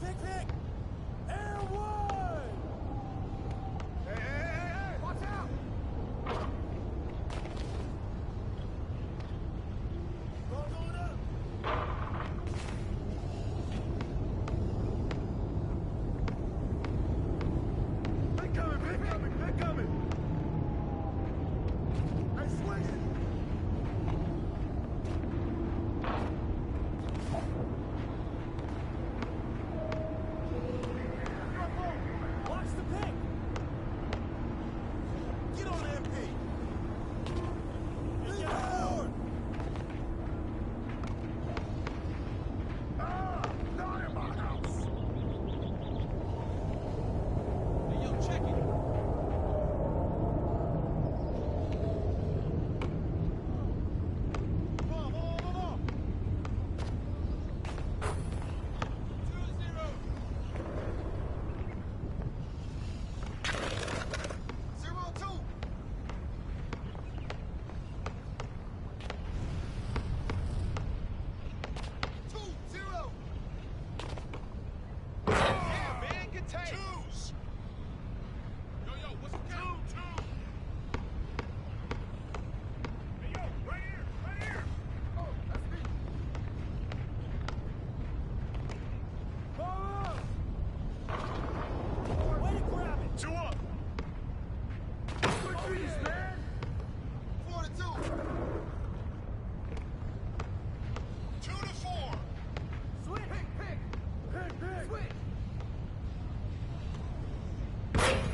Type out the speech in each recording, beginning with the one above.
Pick, pick! Air one! Hey! Watch out! Going up! They're coming! Hey, swing it! Watch the pick! Get on the MP! Get forward! Not in my house! Hey, yo, check it! Come on! 2-0! 0-2! Yeah, man, contain! Twos! Yo, what's the count? 2-2! Hey, yo, right here! Oh, that's me! Way to grab it! 2 up! Good trees, man! 4-2! 2-4! Switch! Pick! Switch!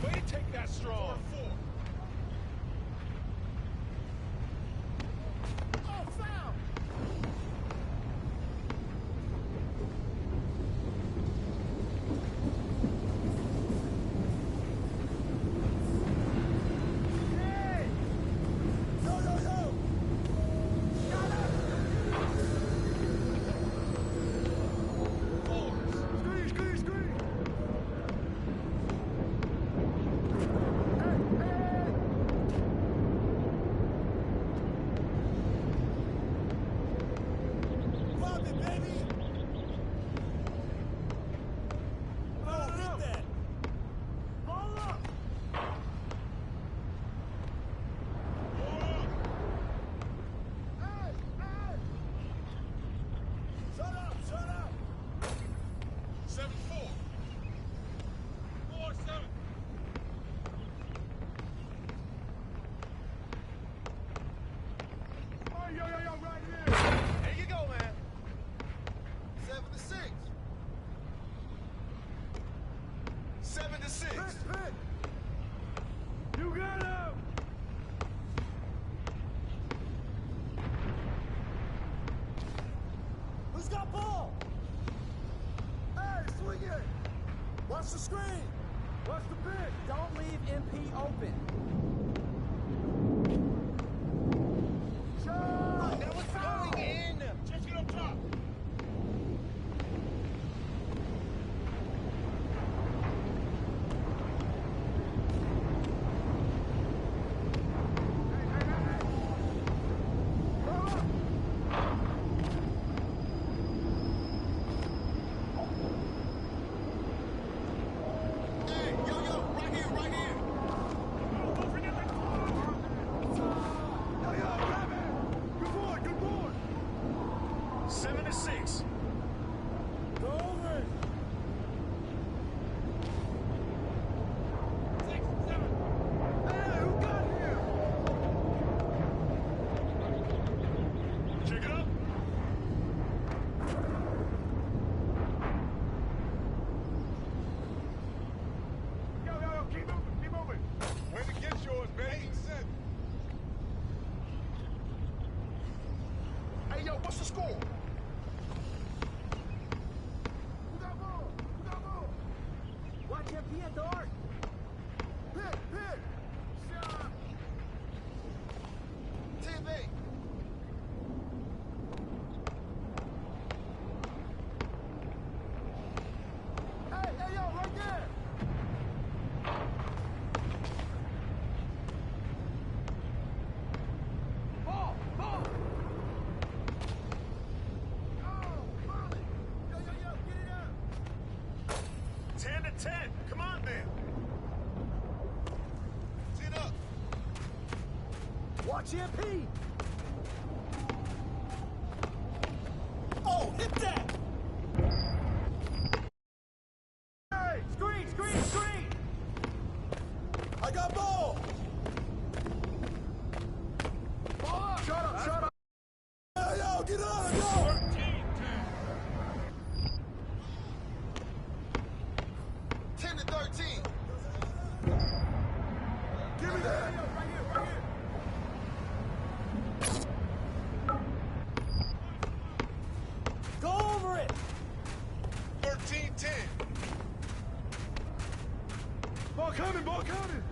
Way to take that strong! 4-4! Oh, foul! Hey! Yo! Got it! Squeeze! Pop it, baby! Oh, get that! Ball up! Hey! Shut up! 7-4! 4-7! Oh, yo, right here! There you go, man! 7-6! 7-6! Pick! You got him! Who's got ball? Hey, swing it! Watch the screen! Watch the pitch! Don't leave MP open. Shot! That was going in! Just get up top! Hey, yo, right here! Don't forget that ball! Yo, grab it! Good boy! 7-6. Go over it! 6, 7. Hey, who got him? Check it up. Yo, keep moving. Way to get yours, baby. Hey, yo, what's the score? Who got ball? Watch MP, Dart. Pick. Shot. TV. Hey, yo, right there. Ball. Oh, Molly. Yo, get it up. MP! Oh, hit that! Hey! Screen! Screen! Screen! I got ball! Ball up! Shut up! Shut up! Yo, get on, yo! 10 to 13. Give me that! Right here! Right here! Go over it! 13-10. Ball coming! Ball coming!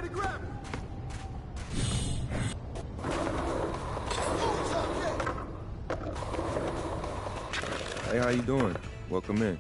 Somebody grab him! Hey, how you doing? Welcome in.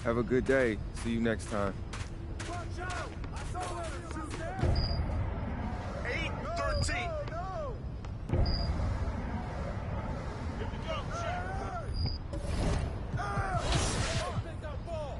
Have a good day. See you next time. Watch out! I saw them shoot there! 8-13. No! Here we go, check. Take that ball!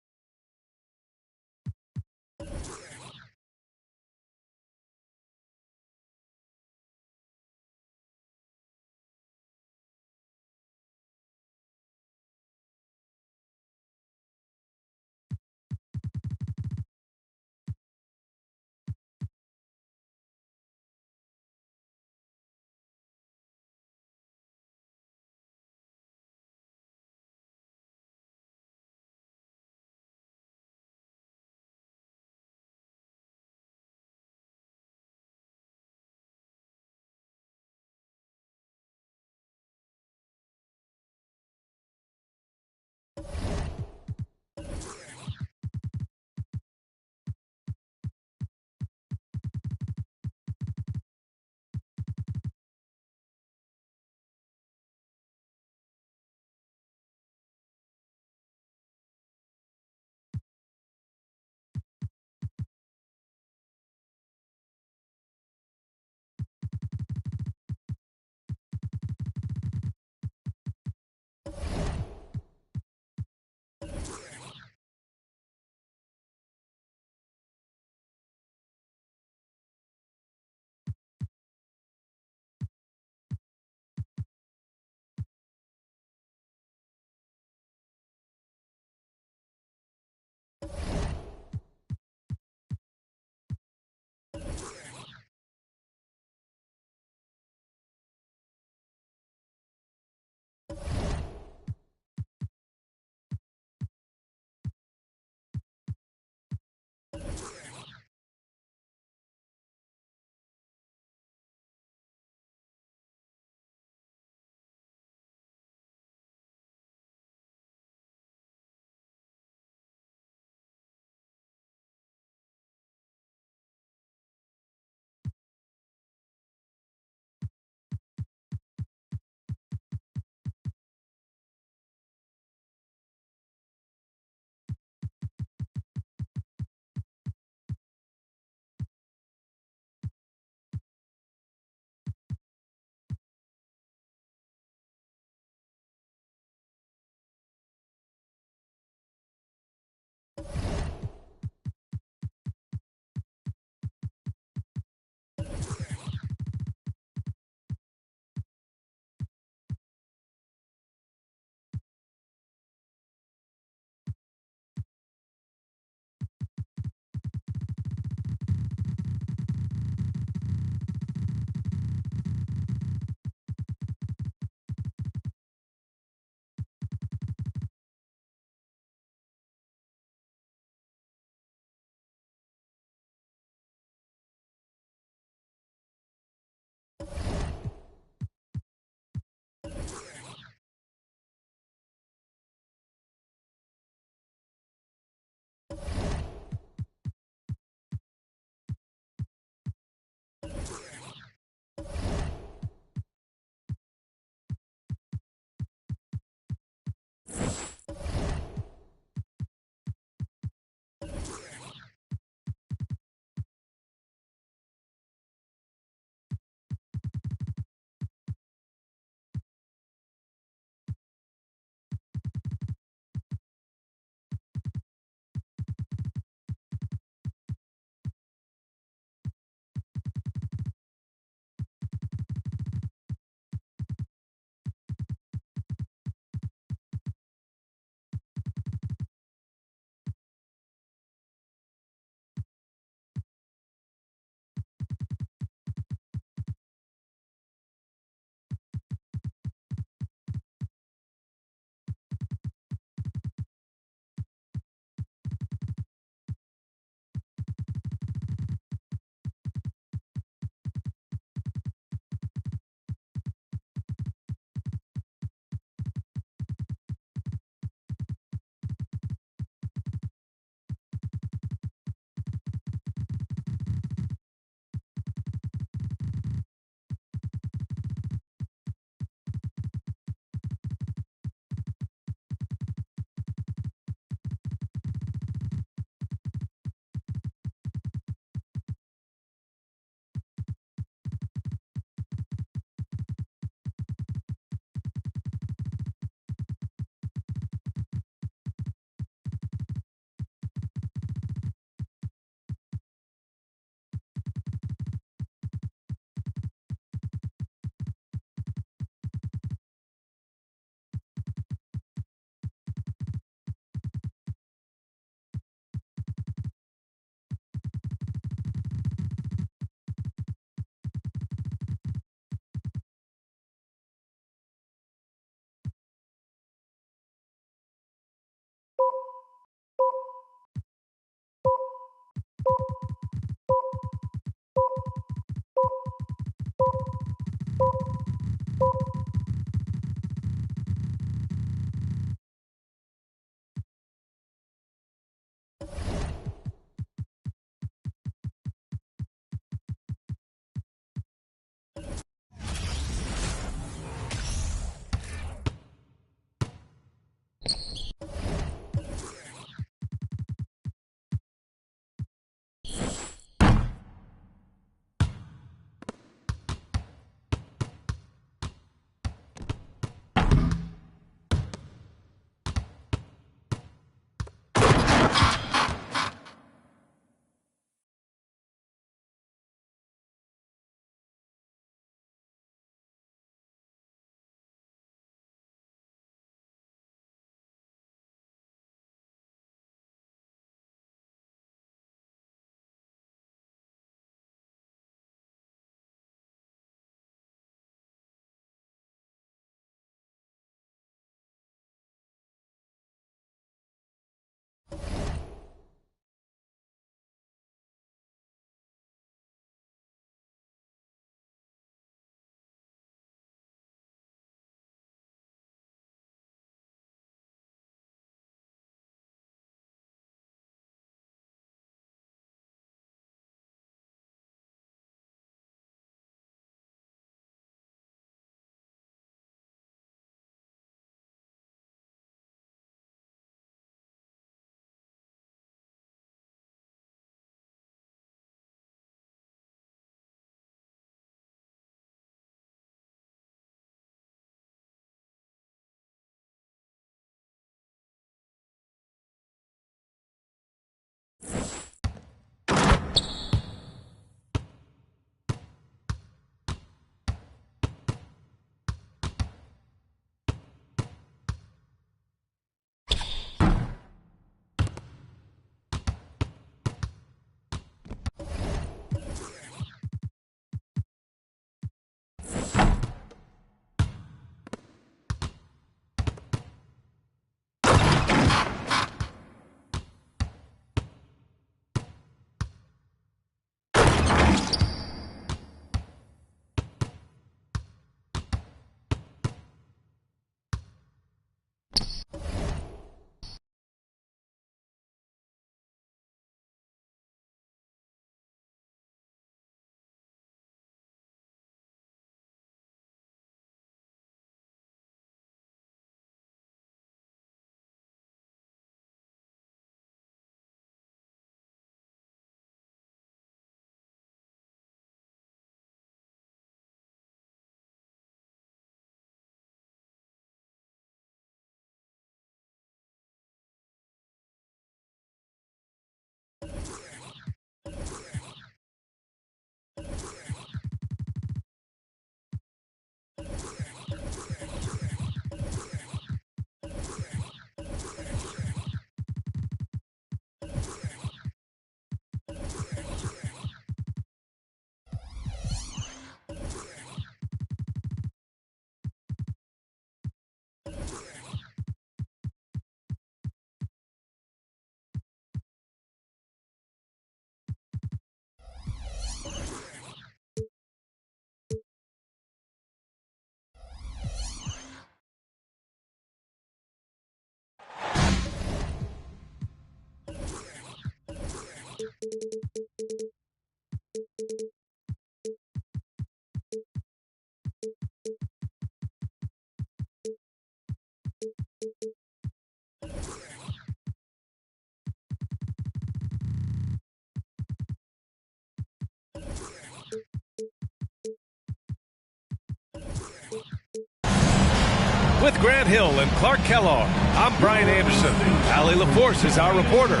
With Grant Hill and Clark Kellogg, I'm Brian Anderson. Allie LaForce is our reporter.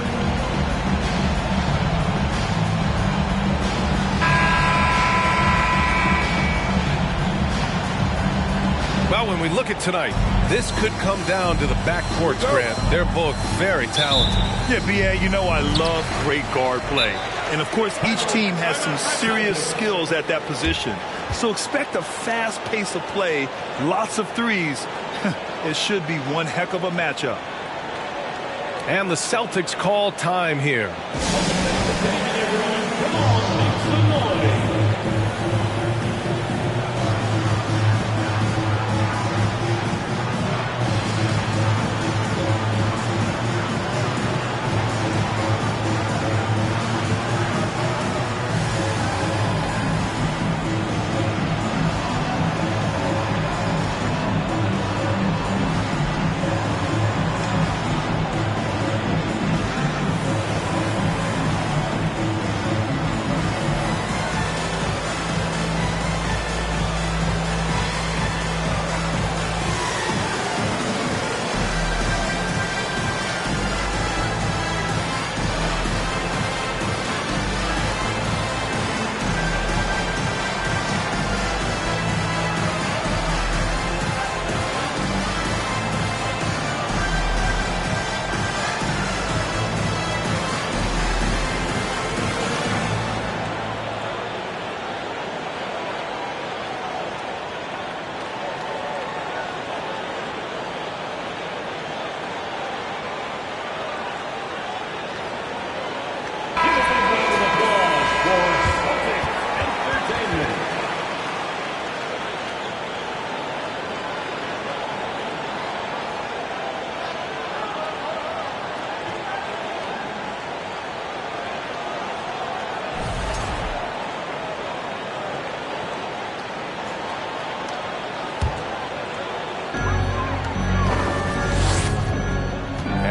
Well, when we look at tonight, this could come down to the backcourts, Grant. They're both very talented. Yeah, B.A., you know I love great guard play. And, of course, each team has some serious skills at that position. So expect a fast pace of play, lots of threes. It should be one heck of a matchup. And the Celtics call time here.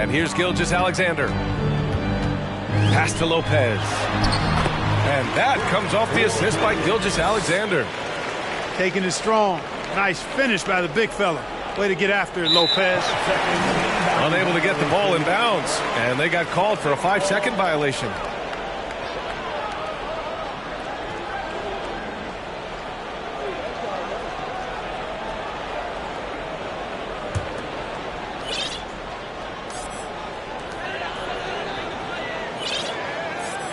And here's Gilgeous Alexander. Pass to Lopez. And that comes off the assist by Gilgeous Alexander. Taking it strong. Nice finish by the big fella. Way to get after it, Lopez. Unable to get the ball in bounds. And they got called for a 5-second violation.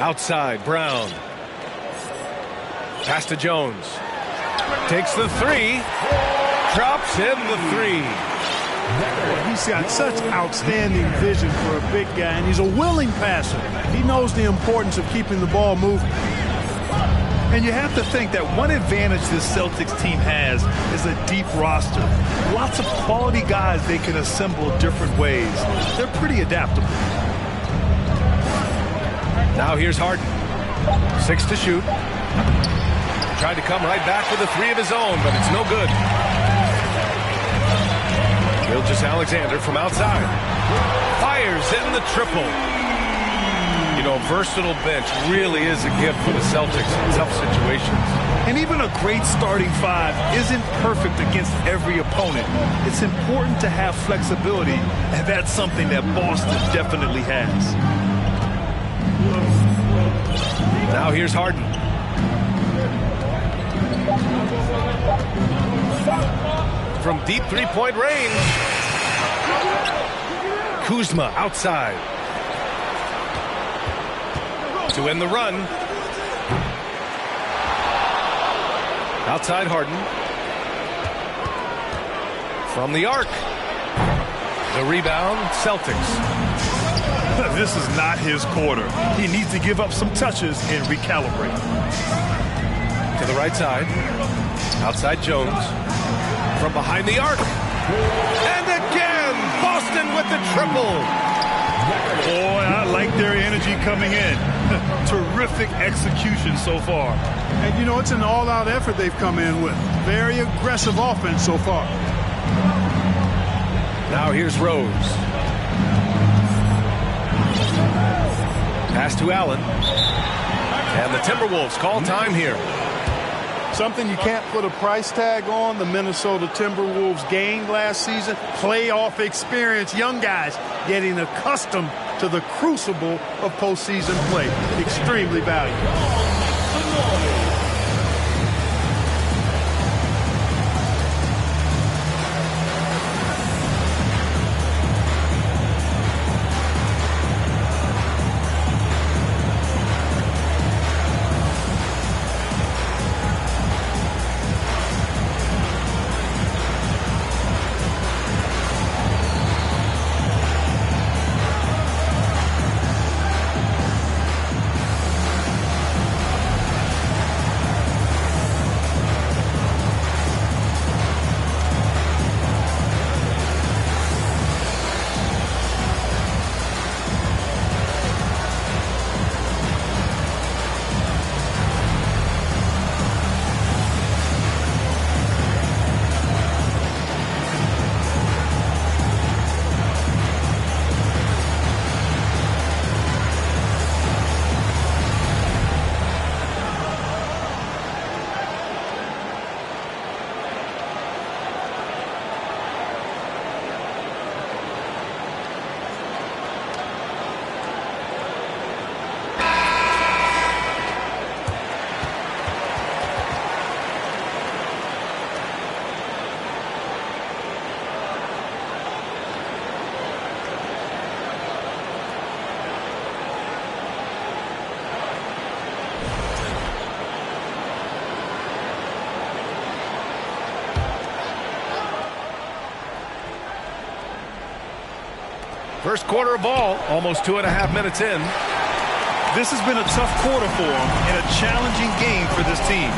Outside, Brown. Pass to Jones. Takes the three. Drops in the three. He's got such outstanding vision for a big guy, and he's a willing passer. He knows the importance of keeping the ball moving. And you have to think that one advantage this Celtics team has is a deep roster. Lots of quality guys they can assemble different ways. They're pretty adaptable. Now here's Harden. 6 to shoot. Tried to come right back with a three of his own, but it's no good. Gilgeous Alexander from outside. Fires in the triple. You know, versatile bench really is a gift for the Celtics in tough situations. And even a great starting five isn't perfect against every opponent. It's important to have flexibility, and that's something that Boston definitely has. Now here's Harden. From deep three-point range. Kuzma outside. To end the run. Outside Harden. From the arc. The rebound, Celtics. This is not his quarter. He needs to give up some touches and recalibrate. To the right side. Outside Jones. From behind the arc. And again, Boston with the triple. Boy, I like their energy coming in. Terrific execution so far. And, you know, it's an all-out effort they've come in with. Very aggressive offense so far. Now here's Rose. Pass to Allen. And the Timberwolves call time here. Something you can't put a price tag on, the Minnesota Timberwolves gained last season. Playoff experience, young guys getting accustomed to the crucible of postseason play. Extremely valuable. First quarter of ball, almost 2.5 minutes in. This has been a tough quarter for them and a challenging game for this team.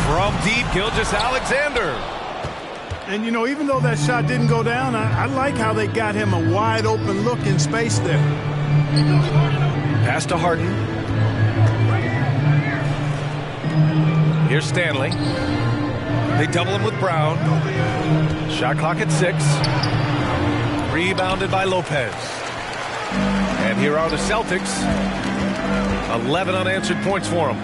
From deep, Gilgeous Alexander. And, you know, even though that shot didn't go down, I like how they got him a wide open look in space there. Pass to Harden. Here's Stanley. They double him with Brown. Shot clock at 6. Rebounded by Lopez. And here are the Celtics. 11 unanswered points for them.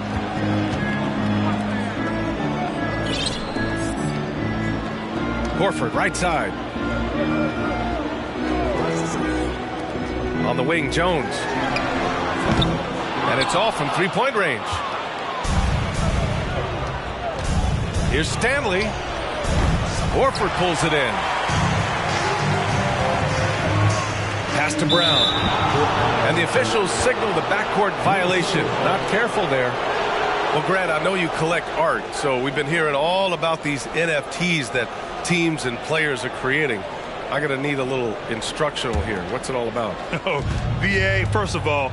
Horford, right side. On the wing, Jones. And it's off from three-point range. Here's Stanley. Horford pulls it in. Pass to Brown. And the officials signal the backcourt violation. Not careful there. Well, Grant, I know you collect art, so we've been hearing all about these NFTs that teams and players are creating. I'm going to need a little instructional here. What's it all about? Oh, BA, first of all,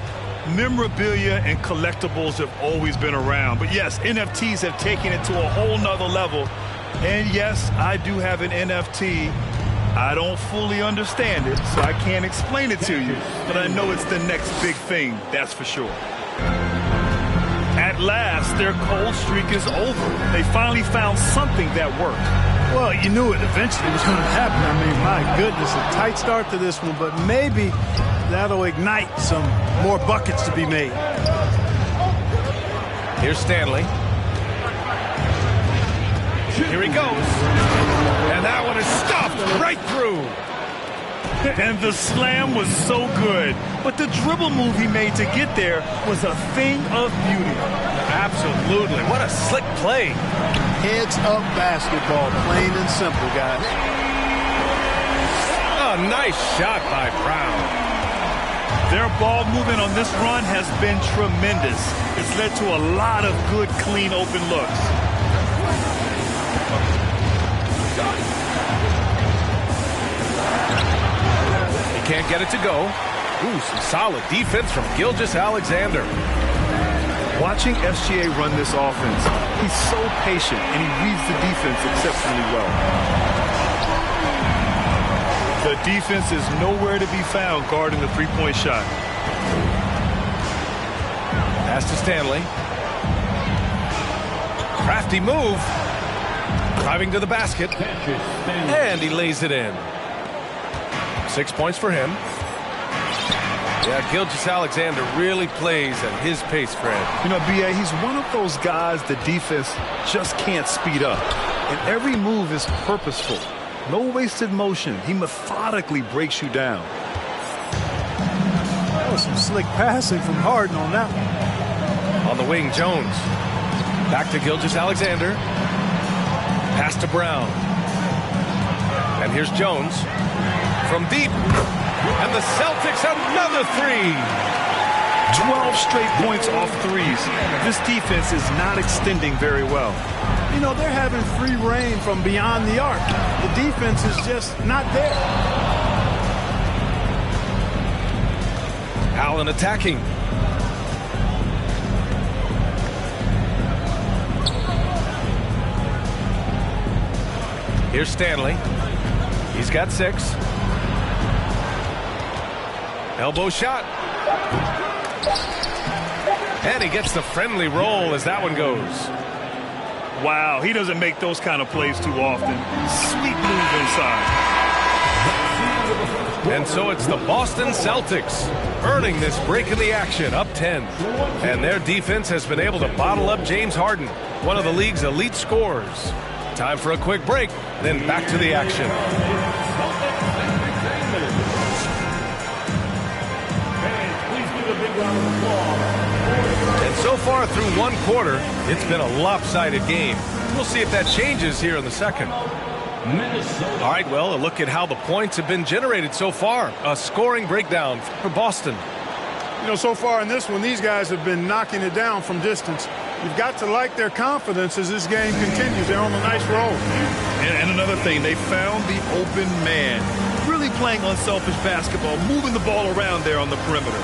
memorabilia and collectibles have always been around. But yes, NFTs have taken it to a whole nother level. And yes, I do have an NFT. I don't fully understand it, so I can't explain it to you. But I know it's the next big thing, that's for sure. At last, their cold streak is over. They finally found something that worked. Well, you knew it eventually was going to happen. I mean, my goodness, a tight start to this one, but maybe that'll ignite some more buckets to be made. Here's Stanley. Here he goes. And that one is stopped right through. And the slam was so good. But the dribble move he made to get there was a thing of beauty. Absolutely. What a slick play. Heads up basketball, plain and simple, guys. A nice shot by Brown. Their ball movement on this run has been tremendous. It's led to a lot of good, clean, open looks. He can't get it to go. Ooh, some solid defense from Gilgeous-Alexander. Watching SGA run this offense, he's so patient and he reads the defense exceptionally well. The defense is nowhere to be found guarding the three-point shot. Pass to Stanley. Crafty move. Driving to the basket. And he lays it in. 6 points for him. Yeah, Gilgeous-Alexander really plays at his pace, Fred. You know, B.A., he's one of those guys the defense just can't speed up. And every move is purposeful. No wasted motion. He methodically breaks you down. That was some slick passing from Harden on that one. On the wing, Jones. Back to Gilgeous-Alexander. Pass to Brown. And here's Jones. From deep. And the Celtics another three. 12 straight points off threes. This defense is not extending very well. You know, they're having free reign from beyond the arc. The defense is just not there. Allen attacking. Here's Stanley. He's got 6. Elbow shot. And he gets the friendly roll as that one goes. Wow, he doesn't make those kind of plays too often. Sweet move inside. And so it's the Boston Celtics earning this break in the action, up 10. And their defense has been able to bottle up James Harden, one of the league's elite scorers. Time for a quick break, then back to the action. And so far through one quarter, it's been a lopsided game. We'll see if that changes here in the second. All right, well, a look at how the points have been generated so far. A scoring breakdown for Boston. You know, so far in this one, these guys have been knocking it down from distance. You've got to like their confidence as this game continues. They're on a nice roll. And another thing, they found the open man. Really playing unselfish basketball, moving the ball around there on the perimeter.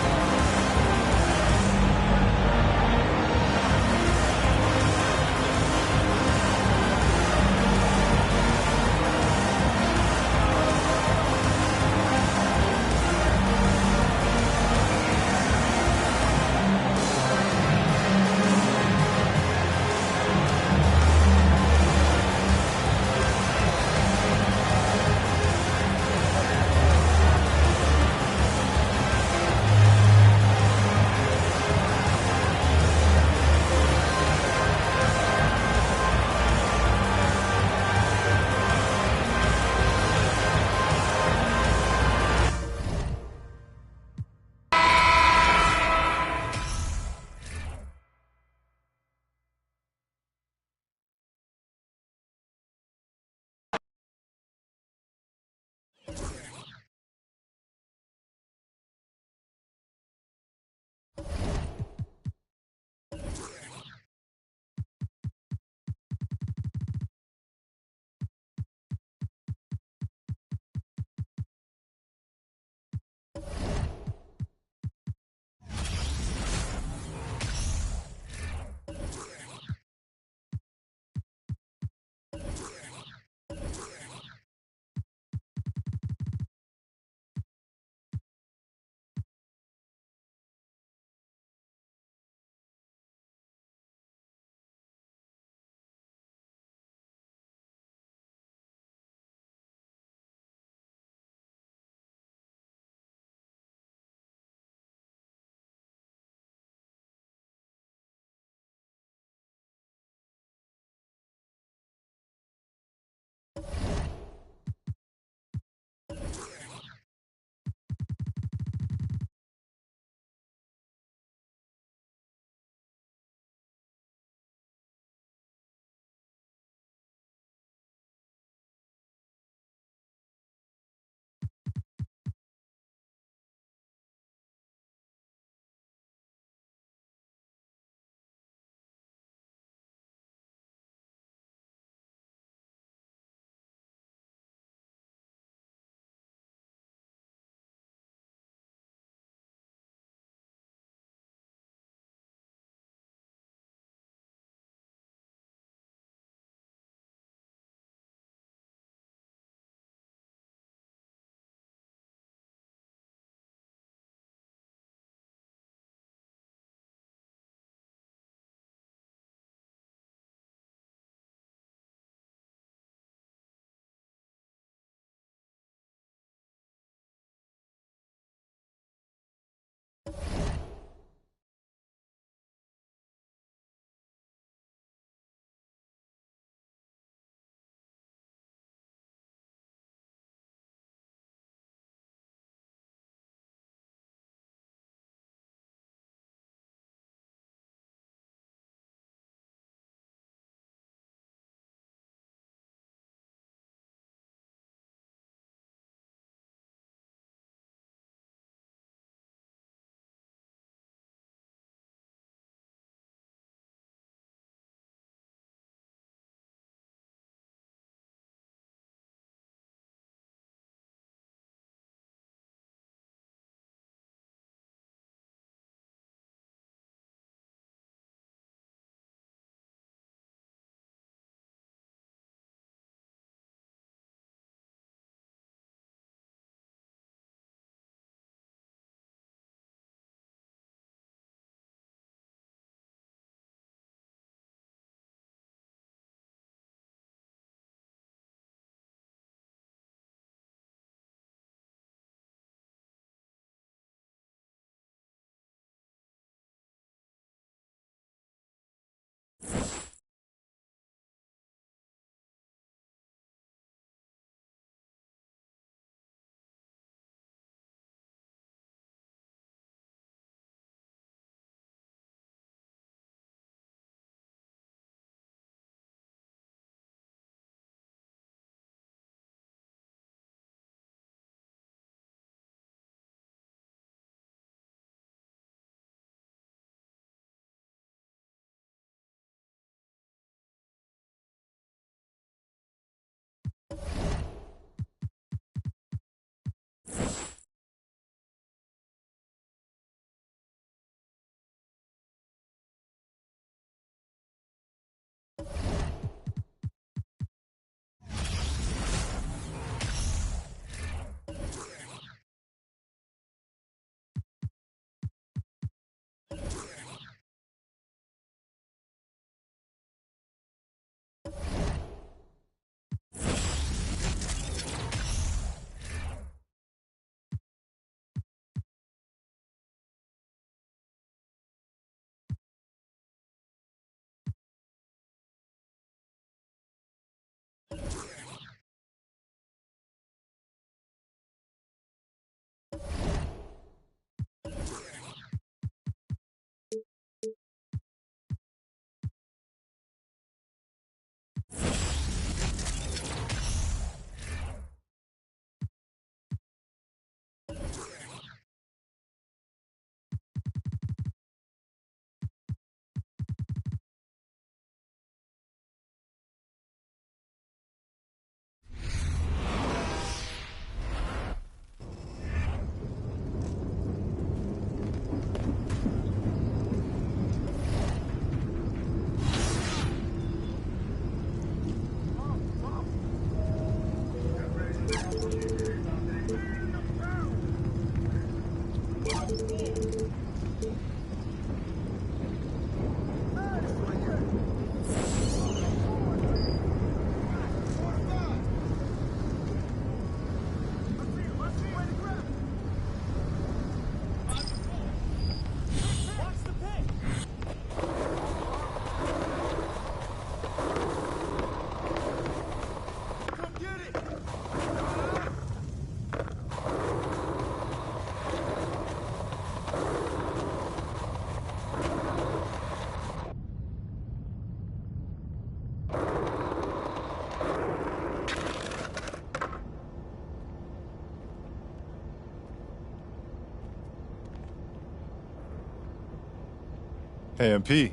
Hey, MP,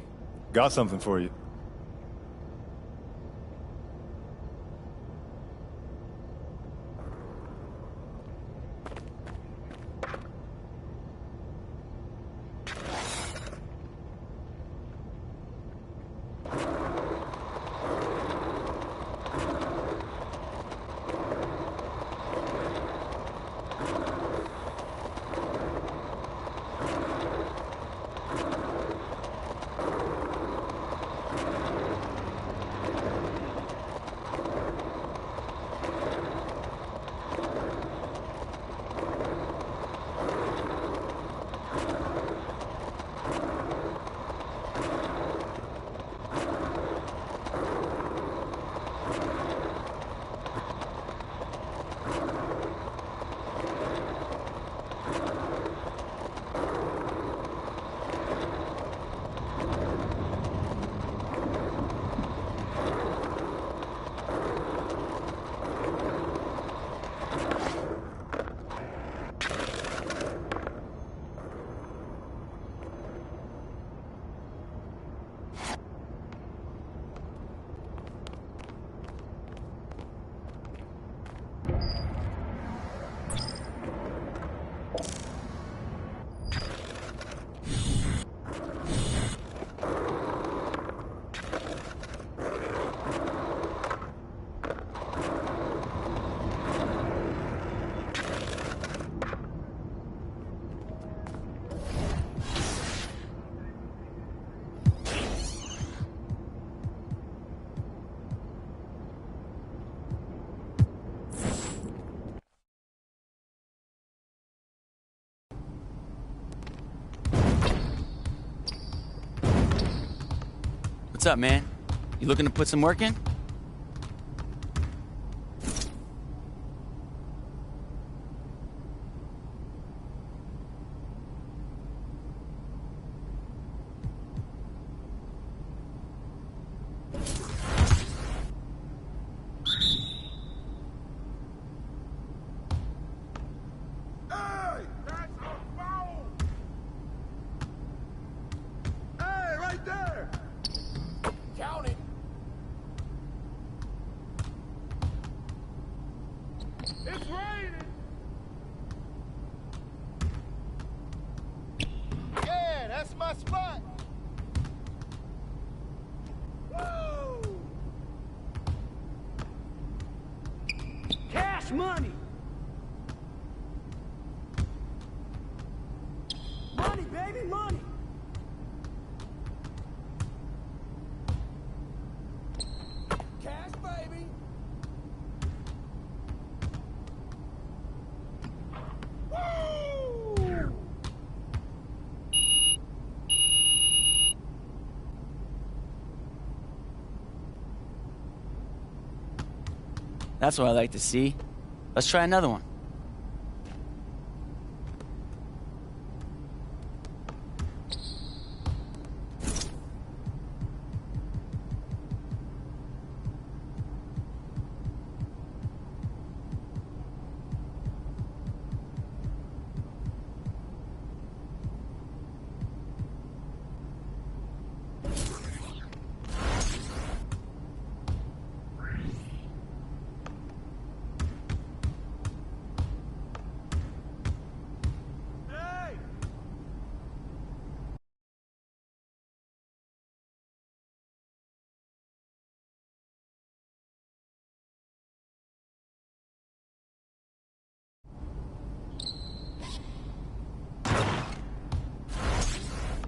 got something for you. What's up, man? You looking to put some work in? That's my spot. Woo! Cash money. Money, baby, money. Cash, baby. Woo! That's what I like to see. Let's try another one.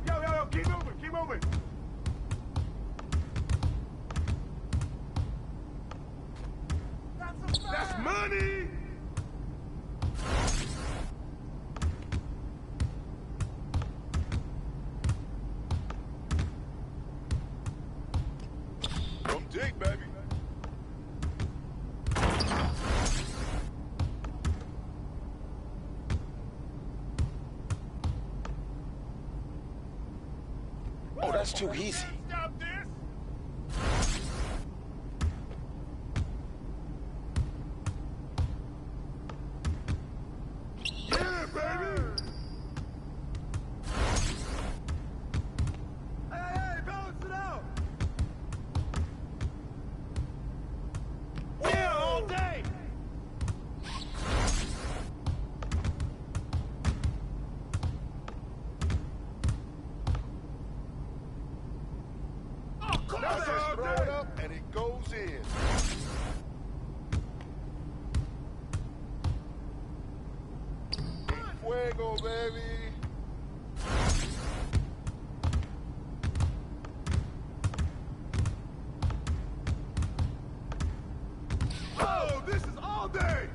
Yo, keep moving, keep moving. That's money. Come dig, baby. Oh, that's too easy. Stop this. Yeah, baby. Hey, baby. Oh, this is all day!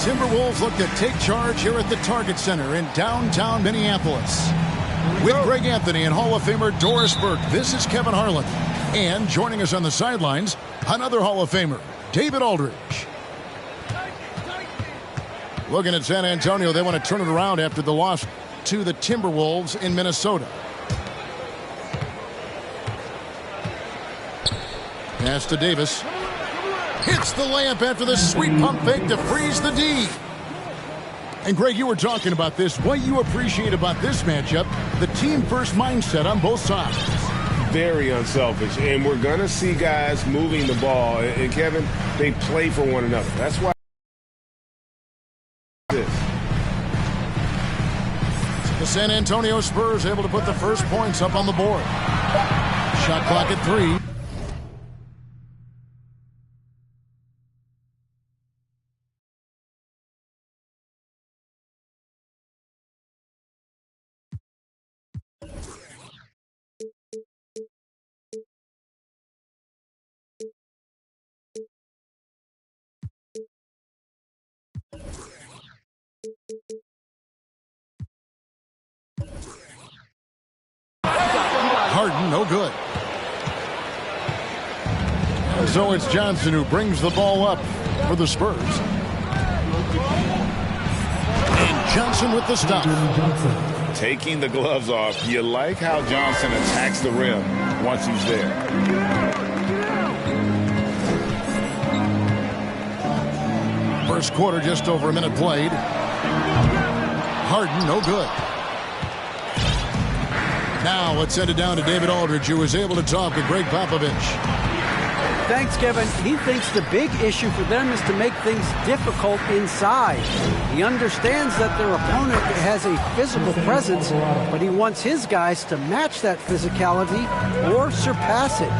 Timberwolves look to take charge here at the Target Center in downtown Minneapolis. With Greg Anthony and Hall of Famer Doris Burke, this is Kevin Harlan. And joining us on the sidelines, another Hall of Famer, David Aldridge. Looking at San Antonio, they want to turn it around after the loss to the Timberwolves in Minnesota. Pass to Davis. Hits the layup after the sweet pump fake to freeze the D. And Greg, you were talking about this. What you appreciate about this matchup, the team-first mindset on both sides. Very unselfish, and we're going to see guys moving the ball. And Kevin, they play for one another. That's why this. The San Antonio Spurs able to put the first points up on the board. Shot clock at 3. Harden, no good. And so it's Johnson who brings the ball up for the Spurs. And Johnson with the stop. Taking the gloves off. You like how Johnson attacks the rim once he's there. First quarter, just over a minute played. Harden, no good. Now let's send it down to David Aldridge, who was able to talk to Greg Popovich. Thanks, Kevin. He thinks the big issue for them is to make things difficult inside. He understands that their opponent has a physical presence, but he wants his guys to match that physicality or surpass it.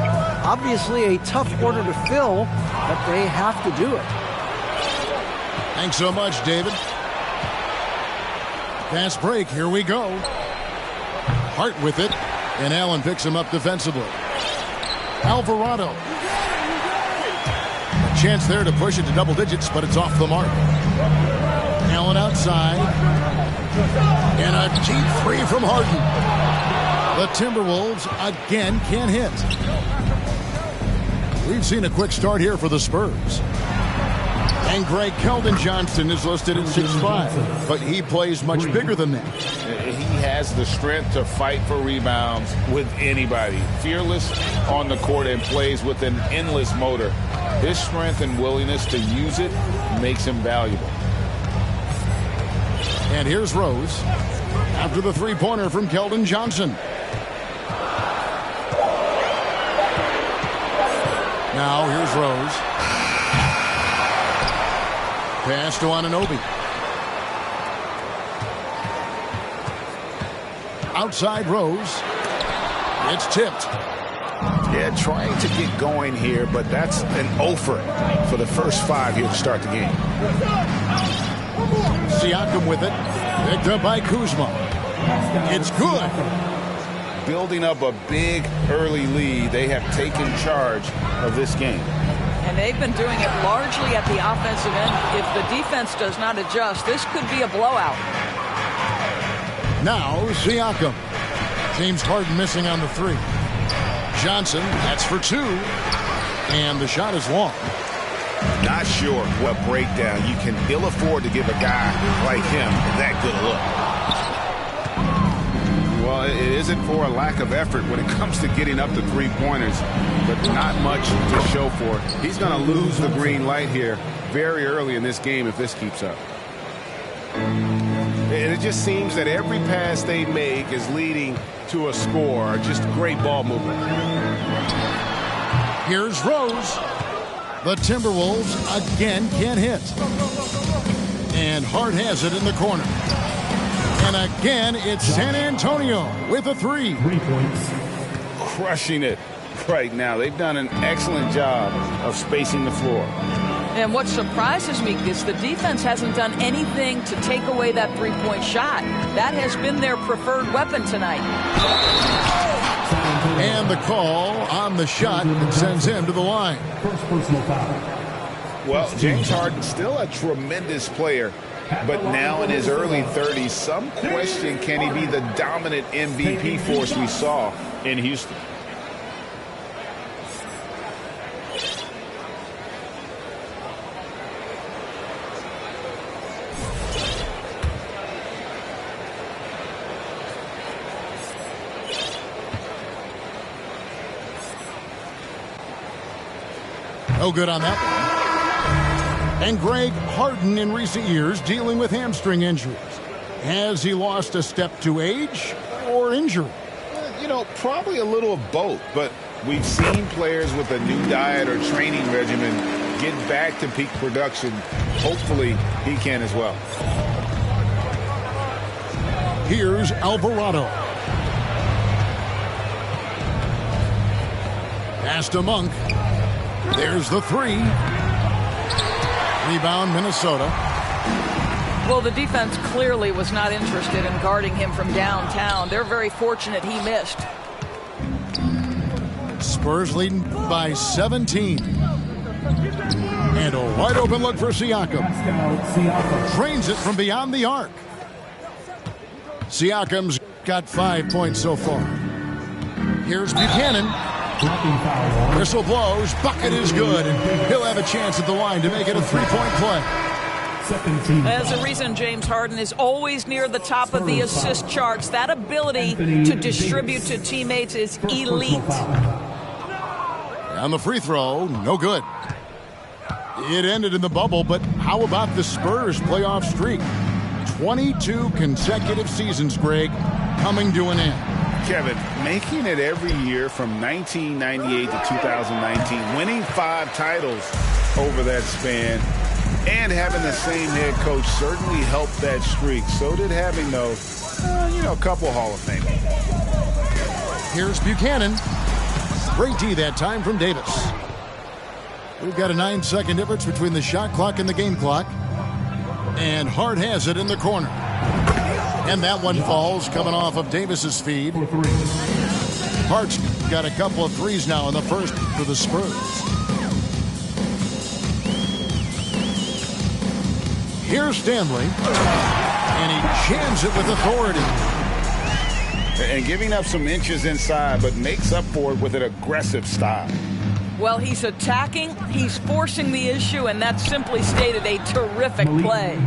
Obviously a tough order to fill, but they have to do it. Thanks so much, David. Fast break, here we go. Hart with it, and Allen picks him up defensively. Alvarado. A chance there to push it to double digits, but it's off the mark. Allen outside. And a deep three from Harden. The Timberwolves again can't hit. We've seen a quick start here for the Spurs. And Greg, Keldon Johnson is listed at 6'5", but he plays much bigger than that. He has the strength to fight for rebounds with anybody. Fearless on the court and plays with an endless motor. His strength and willingness to use it makes him valuable. And here's Rose after the three-pointer from Keldon Johnson. Now here's Rose. Pass to Anunoby. Outside Rose. It's tipped. Yeah, trying to get going here, but that's an offer for the first 5 here to start the game. Siakam with it. Picked up by Kuzma. It's good. Building up a big early lead, they have taken charge of this game. And they've been doing it largely at the offensive end. If the defense does not adjust, this could be a blowout. Now Siakam. James Harden missing on the three. Johnson, that's for 2. And the shot is long. Not sure what breakdown you can ill afford to give a guy like him that good a look. Well, it isn't for a lack of effort when it comes to getting up the three-pointers, but not much to show for it. He's going to lose the green light here very early in this game if this keeps up. And it just seems that every pass they make is leading to a score. Just great ball movement. Here's Rose. The Timberwolves again can't hit. And Hart has it in the corner. And again, it's San Antonio with a 3. 3 points. Crushing it right now. They've done an excellent job of spacing the floor. And what surprises me is the defense hasn't done anything to take away that three-point shot. That has been their preferred weapon tonight. And the call on the shot that sends him to the line. First personal foul. Well, James Harden's still a tremendous player, but now in his early 30s, some question, can he be the dominant MVP force we saw in Houston? No good on that one. And Greg, Harden in recent years dealing with hamstring injuries. Has he lost a step to age or injury? You know, probably a little of both, but we've seen players with a new diet or training regimen get back to peak production. Hopefully, he can as well. Here's Alvarado. Pass to Monk. There's the three. Rebound, Minnesota. Well, the defense clearly was not interested in guarding him from downtown. They're very fortunate he missed. Spurs leading by 17. And a wide open look for Siakam. Trains it from beyond the arc. Siakam's got 5 points so far. Here's Buchanan. Whistle blows. Bucket is good. And he'll have a chance at the line to make it a three-point play. There's a reason James Harden is always near the top of the assist charts. That ability to distribute to teammates is elite. On the free throw, no good. It ended in the bubble, but how about the Spurs playoff streak? 22 consecutive seasons, Greg, coming to an end. Kevin, making it every year from 1998 to 2019, winning 5 titles over that span, and having the same head coach certainly helped that streak. So did having, though, a couple Hall of Famers. Here's Buchanan. Great D that time from Davis. We've got a 9-second difference between the shot clock and the game clock. And Hart has it in the corner. And that one falls, coming off of Davis's feed. Hart's got a couple of threes now in the first for the Spurs. Here's Stanley. And he jams it with authority. And giving up some inches inside, but makes up for it with an aggressive style. Well, he's attacking, he's forcing the issue, and that's simply stated a terrific play.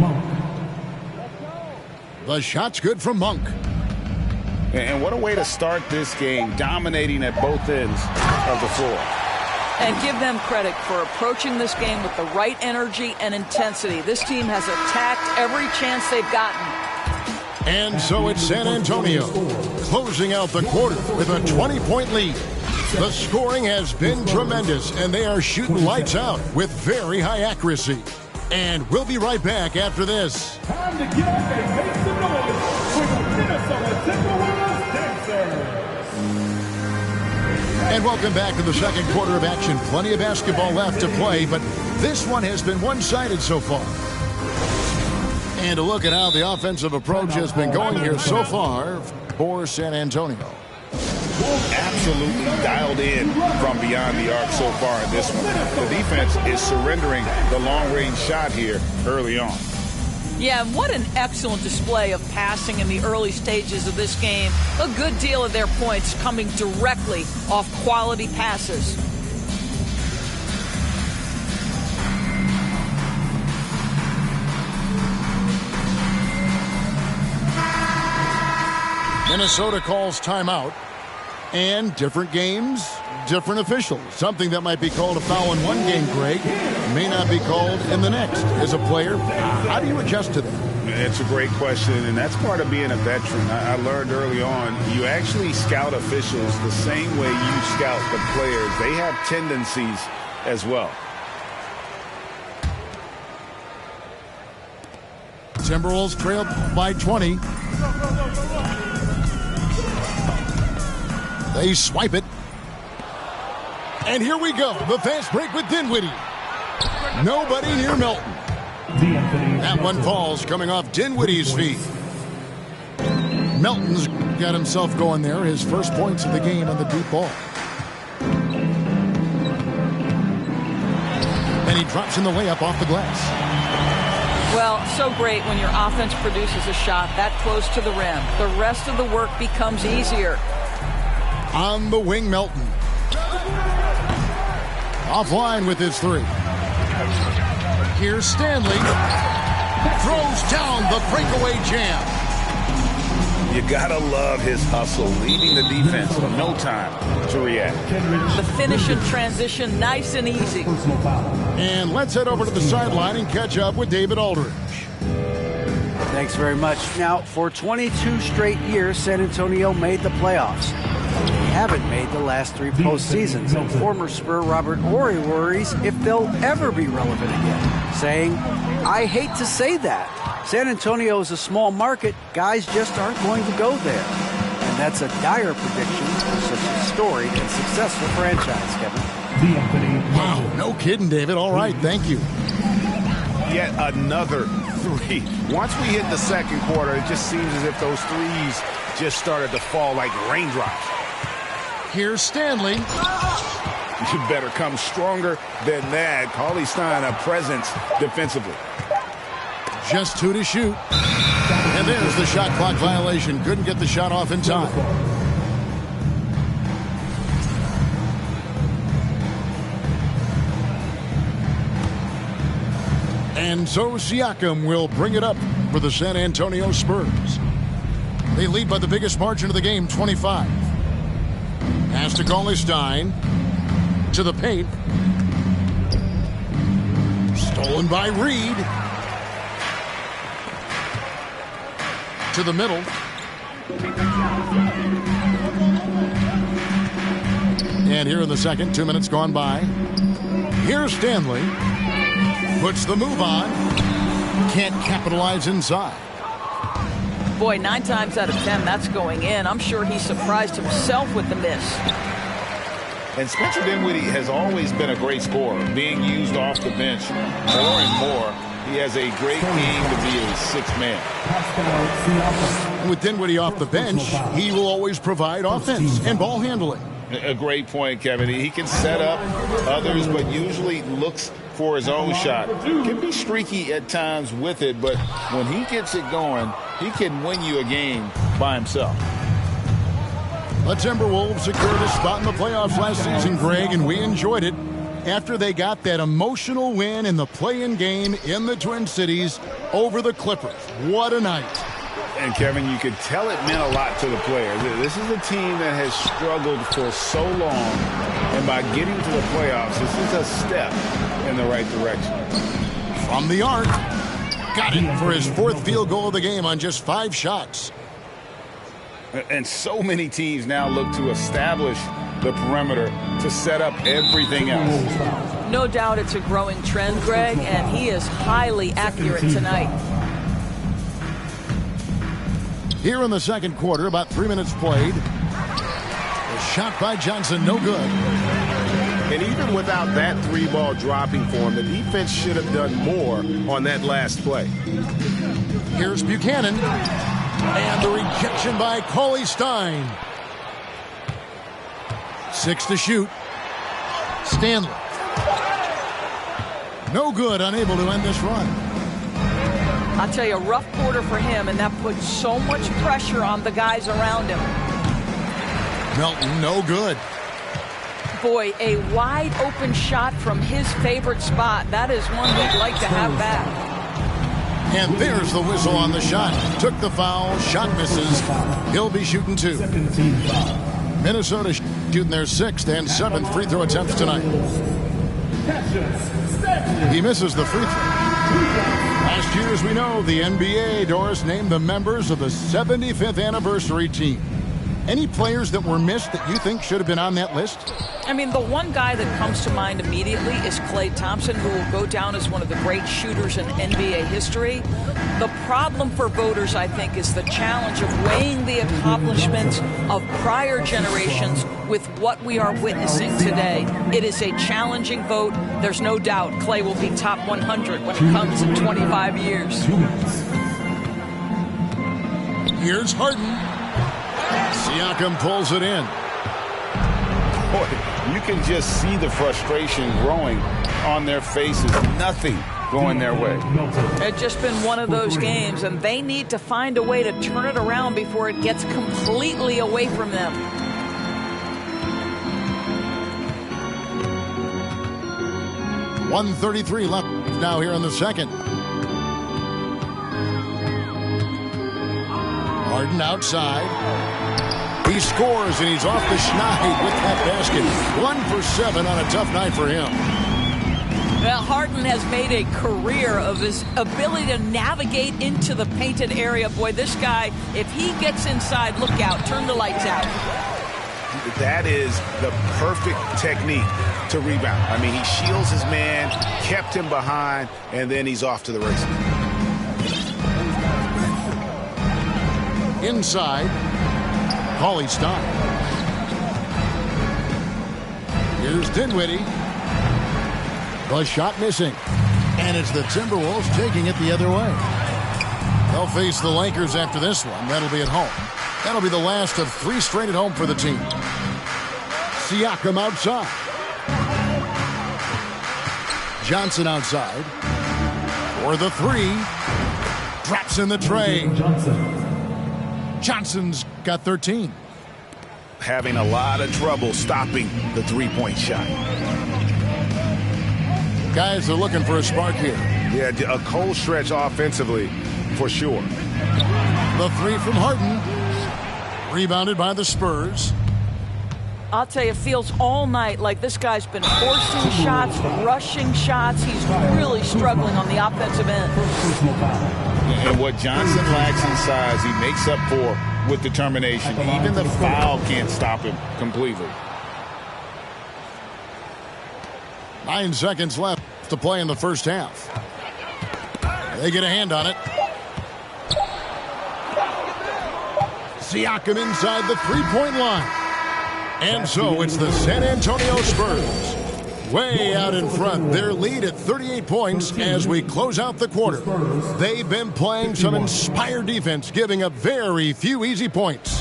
The shot's good from Monk. And what a way to start this game, dominating at both ends of the floor. And give them credit for approaching this game with the right energy and intensity. This team has attacked every chance they've gotten. And so it's San Antonio closing out the quarter with a 20-point lead. The scoring has been tremendous, and they are shooting lights out with very high accuracy. And we'll be right back after this. Time to get up and make some noise for the Minnesota Timberwolves dancers. And welcome back to the second quarter of action. Plenty of basketball left to play, but this one has been one-sided so far. And a look at how the offensive approach has been going here so far for San Antonio. Absolutely dialed in from beyond the arc so far in this one. The defense is surrendering the long-range shot here early on. Yeah, what an excellent display of passing in the early stages of this game. A good deal of their points coming directly off quality passes. Minnesota calls timeout. And different games, different officials. Something that might be called a foul in one game, Greg, may not be called in the next. As a player, how do you adjust to that? It's a great question, and that's part of being a veteran. I learned early on, you actually scout officials the same way you scout the players. They have tendencies as well. Timberwolves trail by 20. They swipe it. And here we go. The fast break with Dinwiddie. Nobody near Melton. That one falls coming off Dinwiddie's feet. Melton's got himself going there. His first points of the game on the deep ball. And And he drops in the layup off the glass. Well, so great when your offense produces a shot that close to the rim. The rest of the work becomes easier. On the wing, Melton. Offline with his three. Here's Stanley. Throws down the breakaway jam. You gotta love his hustle, leaving the defense with no time to react. The finish in transition, nice and easy. And let's head over to the sideline and catch up with David Aldridge. Thanks very much. Now, for 22 straight years, San Antonio made the playoffs. They haven't made the last 3 postseasons, and former Spur Robert Horry worries if they'll ever be relevant again, saying, "I hate to say that. San Antonio is a small market. Guys just aren't going to go there." And that's a dire prediction for such a storied and successful franchise, Kevin. Wow, no kidding, David. All right, thank you. Yet another three. Once we hit the second quarter, it just seems as if those threes just started to fall like raindrops. Here's Stanley. You better come stronger than that. Cauley Stein, a presence defensively. Just 2 to shoot. And there's the shot clock violation. Couldn't get the shot off in time. And so Siakam will bring it up for the San Antonio Spurs. They lead by the biggest margin of the game, 25. Pass to Cauley Stein. To the paint. Stolen by Reed. To the middle. And here in the second, 2 minutes gone by. Here's Stanley. Puts the move on. Can't capitalize inside. Boy, 9 times out of 10, that's going in. I'm sure he surprised himself with the miss. And Spencer Dinwiddie has always been a great scorer, being used off the bench more and more. He has a great game to be a sixth man. With Dinwiddie off the bench, he will always provide offense and ball handling. A great point, Kevin. He can set up others, but usually looks for his own shot. Can be streaky at times with it, but when he gets it going, he can win you a game by himself. The Timberwolves secured a spot in the playoffs last season, Greg, and we enjoyed it after they got that emotional win in the play-in game in the Twin Cities over the Clippers. What a night. And, Kevin, you could tell it meant a lot to the players. This is a team that has struggled for so long, and by getting to the playoffs, this is a step in the right direction. From the arc, got it for his 4th field goal of the game on just 5 shots. And so many teams now look to establish the perimeter to set up everything else. No doubt it's a growing trend, Greg, and he is highly accurate tonight. Here in the second quarter, about 3 minutes played. A shot by Johnson, no good. And even without that 3-ball dropping for him, the defense should have done more on that last play. Here's Buchanan. And the rejection by Cauley Stein. 6 to shoot. Stanley. No good, unable to end this run. I'll tell you, a rough quarter for him, and that puts so much pressure on the guys around him. Melton, no good. Boy, a wide open shot from his favorite spot. That is one we'd like to have back. And there's the whistle on the shot. Took the foul. Shot misses. He'll be shooting 2. Minnesota shooting their 6th and 7th free throw attempts tonight. He misses the free throw. Last year, as we know, the NBA, Doris, named the members of the 75th anniversary team. Any players that were missed that you think should have been on that list? I mean, the one guy that comes to mind immediately is Klay Thompson, who will go down as one of the great shooters in NBA history. The problem for voters, I think, is the challenge of weighing the accomplishments of prior generations with what we are witnessing today. It is a challenging vote. There's no doubt Klay will be top 100 when it comes in 25 years. Here's Harden. Siakam pulls it in. Boy, You can just see the frustration growing on their faces. Nothing going their way. It's just been one of those games, and they need to find a way to turn it around before it gets completely away from them. .133 left now here in the second. Harden outside. He scores, and he's off the schneid with that basket. 1 for 7 on a tough night for him. Well, Harden has made a career of his ability to navigate into the painted area. Boy, this guy, if he gets inside, look out, turn the lights out. That is the perfect technique to rebound. I mean, he shields his man, kept him behind, and then he's off to the races. Inside, Cauley Stein. Here's Dinwiddie. The shot missing. And it's the Timberwolves taking it the other way. They'll face the Lakers after this one. That'll be at home. That'll be the last of 3 straight at home for the team. Siakam outside. Johnson outside. For the 3. Drops in the tray. Johnson's got 13. Having a lot of trouble stopping the three-point shot. Guys are looking for a spark here. Yeah, a cold stretch offensively, for sure. The 3 from Harden. Rebounded by the Spurs. I'll tell you, it feels all night like this guy's been forcing shots, rushing shots. He's really struggling on the offensive end. And what Johnson lacks in size, he makes up for with determination. Even the foul can't stop him completely. 9 seconds left to play in the first half. They get a hand on it. Siakam inside the 3-point line. And so it's the San Antonio Spurs way out in front. Their lead at 38 points as we close out the quarter. They've been playing some inspired defense, giving up very few easy points.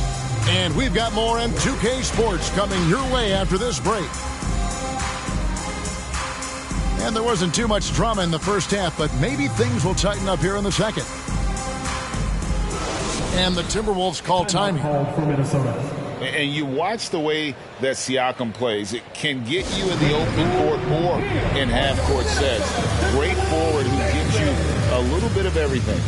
And we've got more on 2K Sports coming your way after this break. And there wasn't too much drama in the first half, but maybe things will tighten up here in the second. And the Timberwolves call time here. And you watch the way that Siakam plays. It can get you in the open court or in half-court sets. Great forward who gives you a little bit of everything.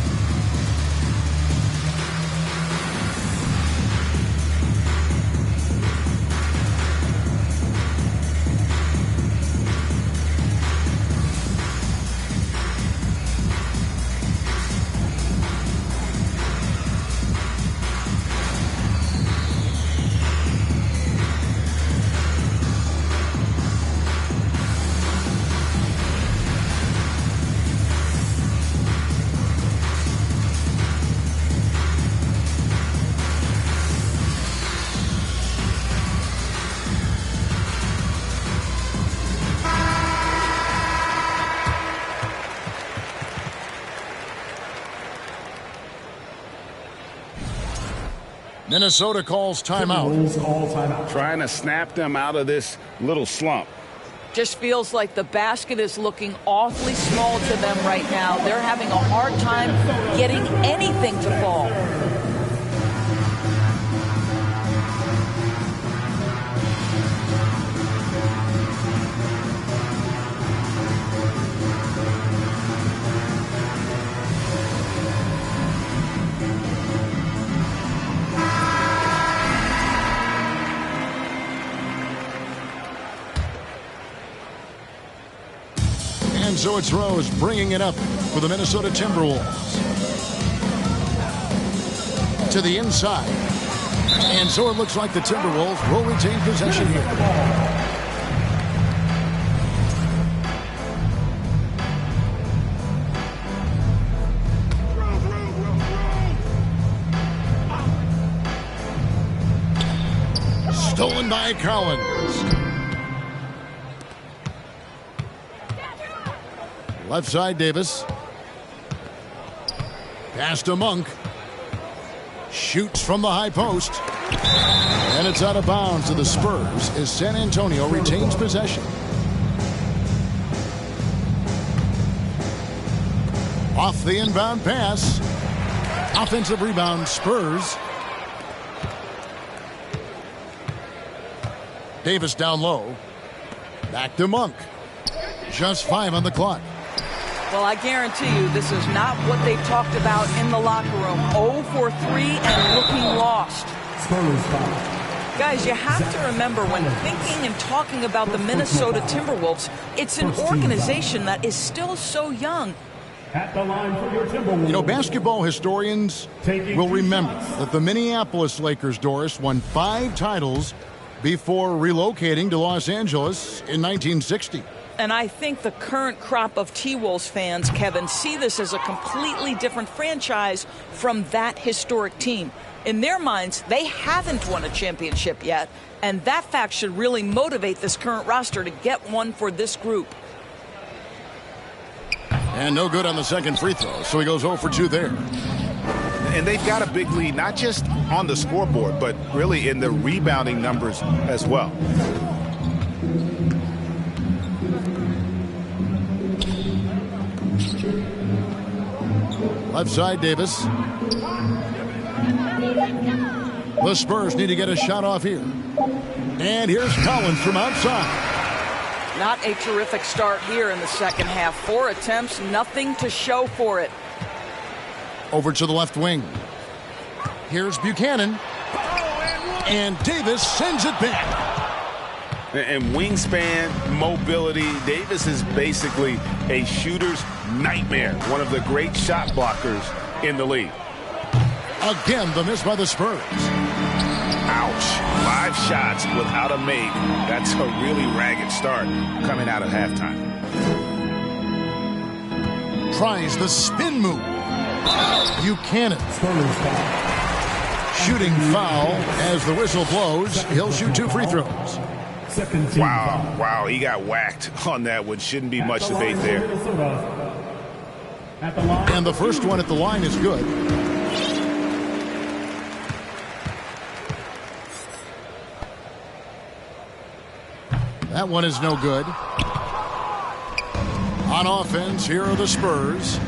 Minnesota calls timeout. Trying to snap them out of this little slump. Just feels like the basket is looking awfully small to them right now. They're having a hard time getting anything to fall. And so it's Rose bringing it up for the Minnesota Timberwolves. To the inside. And so it looks like the Timberwolves will retain possession here. Stolen by Collins. Left side, Davis. Pass to Monk. Shoots from the high post. And it's out of bounds to the Spurs as San Antonio retains possession. Off the inbound pass. Offensive rebound, Spurs. Davis down low. Back to Monk. Just 5 on the clock. Well, I guarantee you this is not what they talked about in the locker room. 0 for 3 and looking lost. Guys, you have to remember when thinking and talking about the Minnesota Timberwolves, it's an organization that is still so young. At the line for your Timberwolves. You know, basketball historians will remember that the Minneapolis Lakers, Doris, won 5 titles before relocating to Los Angeles in 1960. And I think the current crop of T-Wolves fans, Kevin, see this as a completely different franchise from that historic team. In their minds, they haven't won a championship yet, and that fact should really motivate this current roster to get one for this group. And no good on the second free throw, so he goes 0 for 2 there. And they've got a big lead, not just on the scoreboard, but really in the rebounding numbers as well. Left side, Davis. The Spurs need to get a shot off here. And here's Collins from outside. Not a terrific start here in the second half. 4 attempts, nothing to show for it. Over to the left wing. Here's Buchanan. And Davis sends it back. And wingspan, mobility, Davis is basically a shooter's nightmare. One of the great shot blockers in the league. Again, the miss by the Spurs. Ouch. 5 shots without a make. That's a really ragged start coming out of halftime. Tries the spin move. Buchanan. Shooting foul as the whistle blows. He'll shoot 2 free throws. Wow, he got whacked on that one. Shouldn't be much debate there. And the first one at the line is good. That one is no good. On offense, here are the Spurs.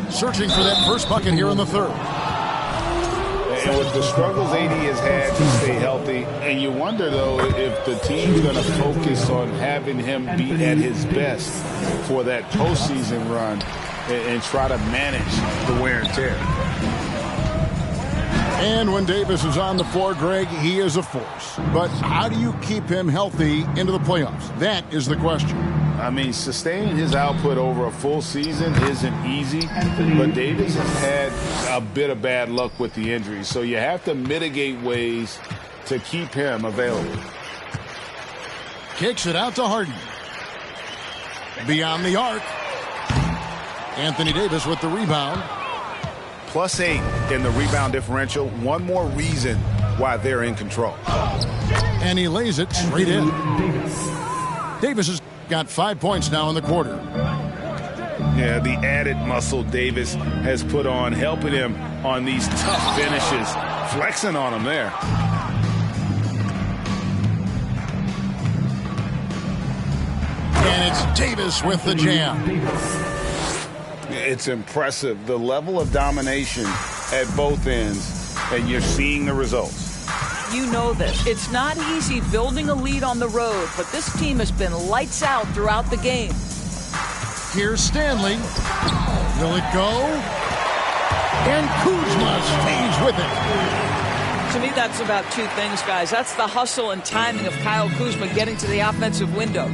Searching for that first bucket here in the third. And with the struggles AD has had to stay healthy, and you wonder, though, if the team's going to focus on having him be at his best for that postseason run and try to manage the wear and tear. And when Davis is on the floor, Greg, he is a force. But how do you keep him healthy into the playoffs? That is the question. I mean, sustaining his output over a full season isn't easy, but Davis has had a bit of bad luck with the injuries, so you have to mitigate ways to keep him available. Kicks it out to Harden. Beyond the arc. Anthony Davis with the rebound. +8 in the rebound differential. One more reason why they're in control. And he lays it straight in. Davis has got 5 points now in the quarter. Yeah, the added muscle Davis has put on, helping him on these tough finishes. Flexing on him there. And it's Davis with the jam. It's impressive, the level of domination at both ends, and you're seeing the results. You know this. It's not easy building a lead on the road, but this team has been lights out throughout the game. Here's Stanley. Will it go? And Kuzma stays with it. To me, that's about 2 things, guys. That's the hustle and timing of Kyle Kuzma getting to the offensive window.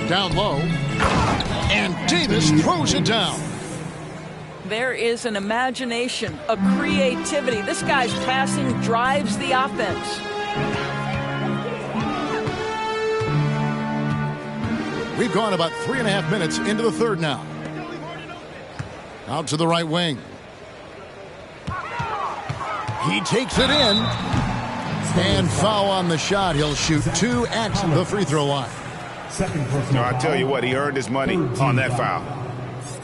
Down low. And Davis throws it down. There is an imagination, a creativity. This guy's passing drives the offense. We've gone about 3.5 minutes into the third now. Out to the right wing. He takes it in. And foul on the shot. He'll shoot 2 at the free throw line. No, I tell you what, he earned his money on that foul.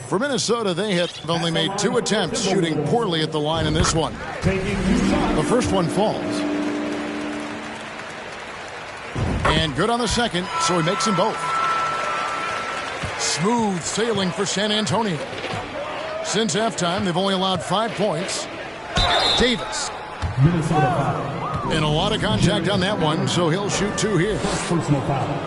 For Minnesota, they have only made 2 attempts, shooting poorly at the line in this one. The first one falls. And good on the second, so he makes them both. Smooth sailing for San Antonio. Since halftime, they've only allowed 5 points. Davis. And a lot of contact on that one, so he'll shoot 2 here.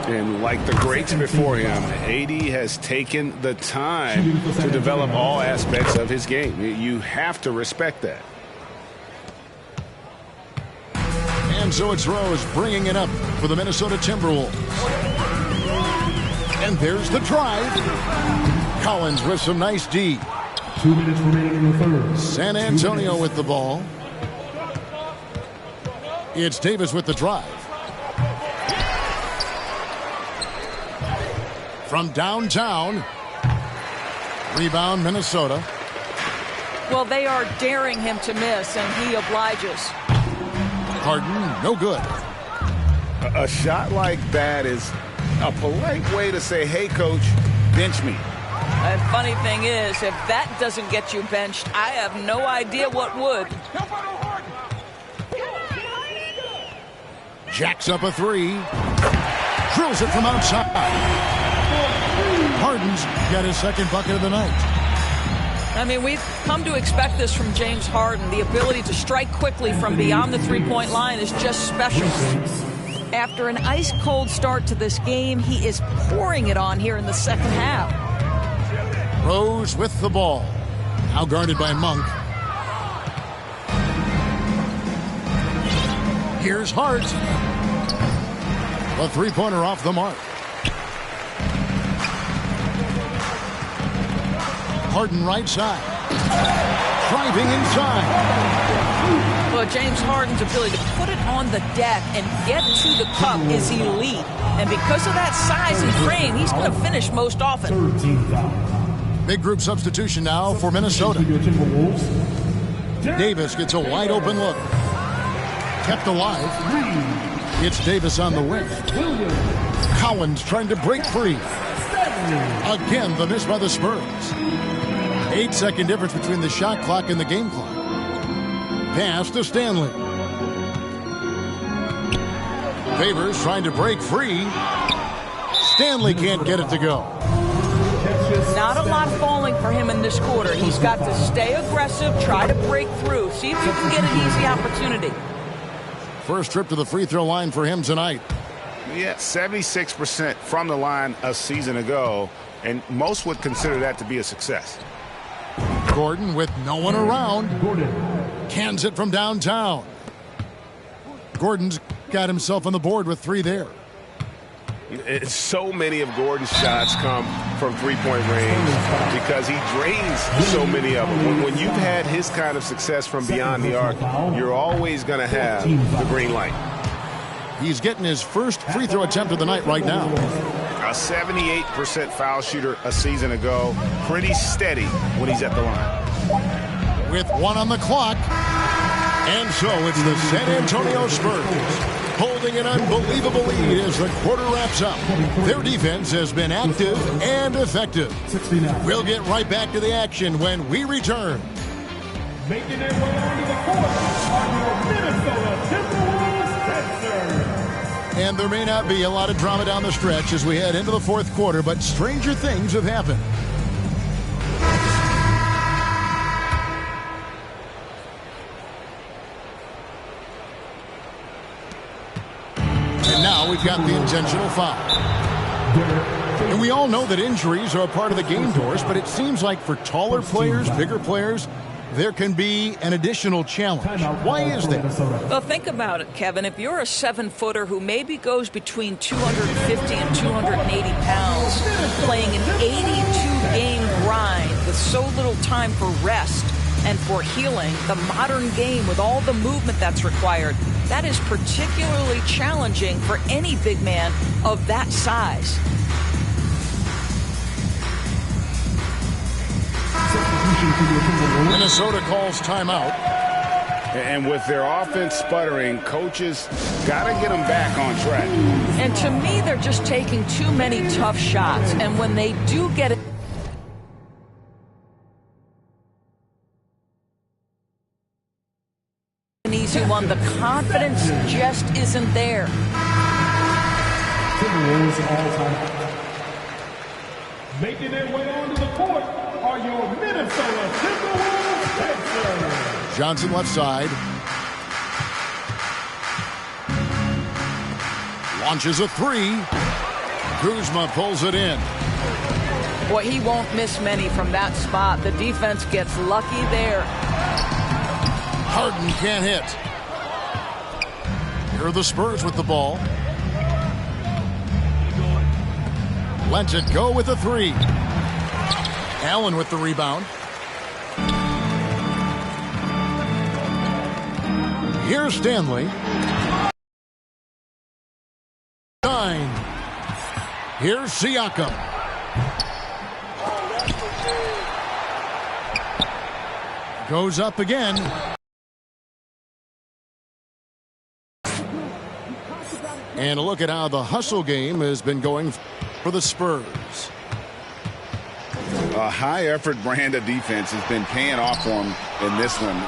And like the greats before him, AD has taken the time to develop all aspects of his game. You have to respect that. And so it's Rose bringing it up for the Minnesota Timberwolves. And there's the drive. Collins with some nice D. 2 minutes remaining in the third. San Antonio with the ball. It's Davis with the drive. From downtown. Rebound, Minnesota. Well, they are daring him to miss, and he obliges. Harden, no good. A shot like that is a polite way to say, hey, coach, bench me. And funny thing is, if that doesn't get you benched, I have no idea what would. Jacks up a 3. Drills it from outside. Harden's got his second bucket of the night. I mean, we've come to expect this from James Harden. The ability to strike quickly from beyond the three-point line is just special. After an ice-cold start to this game, he is pouring it on here in the second half. Rose with the ball. Now guarded by Monk. Here's Hart. A three-pointer off the mark. Harden right side. Driving inside. Well, James Harden's ability to put it on the deck and get to the cup is elite. And because of that size and frame, he's going to finish most often. Big group substitution now for Minnesota. Davis gets a wide open look. Kept alive. It's Davis on the wing. Collins trying to break free. Again, the miss by the Spurs. 8-second difference between the shot clock and the game clock. Pass to Stanley. Favors trying to break free. Stanley can't get it to go. Not a lot falling for him in this quarter. He's got to stay aggressive, try to break through, see if you can get an easy opportunity. First trip to the free throw line for him tonight. Yeah, 76% from the line a season ago, and most would consider that to be a success. Gordon with no one around. Cans it from downtown. Gordon's got himself on the board with 3 there. So many of Gordon's shots come from three-point range because he drains so many of them. When you've had his kind of success from beyond the arc, you're always going to have the green light. He's getting his first free throw attempt of the night right now. A 78% foul shooter a season ago. Pretty steady when he's at the line. With 1 on the clock. And so it's the San Antonio Spurs holding an unbelievable lead as the quarter wraps up. Their defense has been active and effective. We'll get right back to the action when we return. Making their way onto the court are your Minnesota Timberwolves Sensors. And there may not be a lot of drama down the stretch as we head into the fourth quarter, but stranger things have happened. And now we've got the intentional foul. And we all know that injuries are a part of the game, Doris, but it seems like for taller players, bigger players, there can be an additional challenge. Why is that? Well, think about it, Kevin. If you're a 7-footer who maybe goes between 250 and 280 pounds, playing an 82-game grind with so little time for rest and for healing, the modern game with all the movement that's required, that is particularly challenging for any big man of that size. Minnesota calls timeout. And with their offense sputtering, coaches got to get them back on track. And to me, they're just taking too many tough shots. And when they do get it, easy one. The confidence just isn't there. Timberwolves all-time. Making their way onto the court are your Minnesota Timberwolves Sixers. Johnson left side. Launches a three. Kuzma pulls it in. Boy, he won't miss many from that spot. The defense gets lucky there. Harden can't hit. Here are the Spurs with the ball. Lets it go with a three. Allen with the rebound. Here's Stanley. 9. Here's Siakam. Goes up again. And a look at how the hustle game has been going for the Spurs. A high-effort brand of defense has been paying off for them in this one.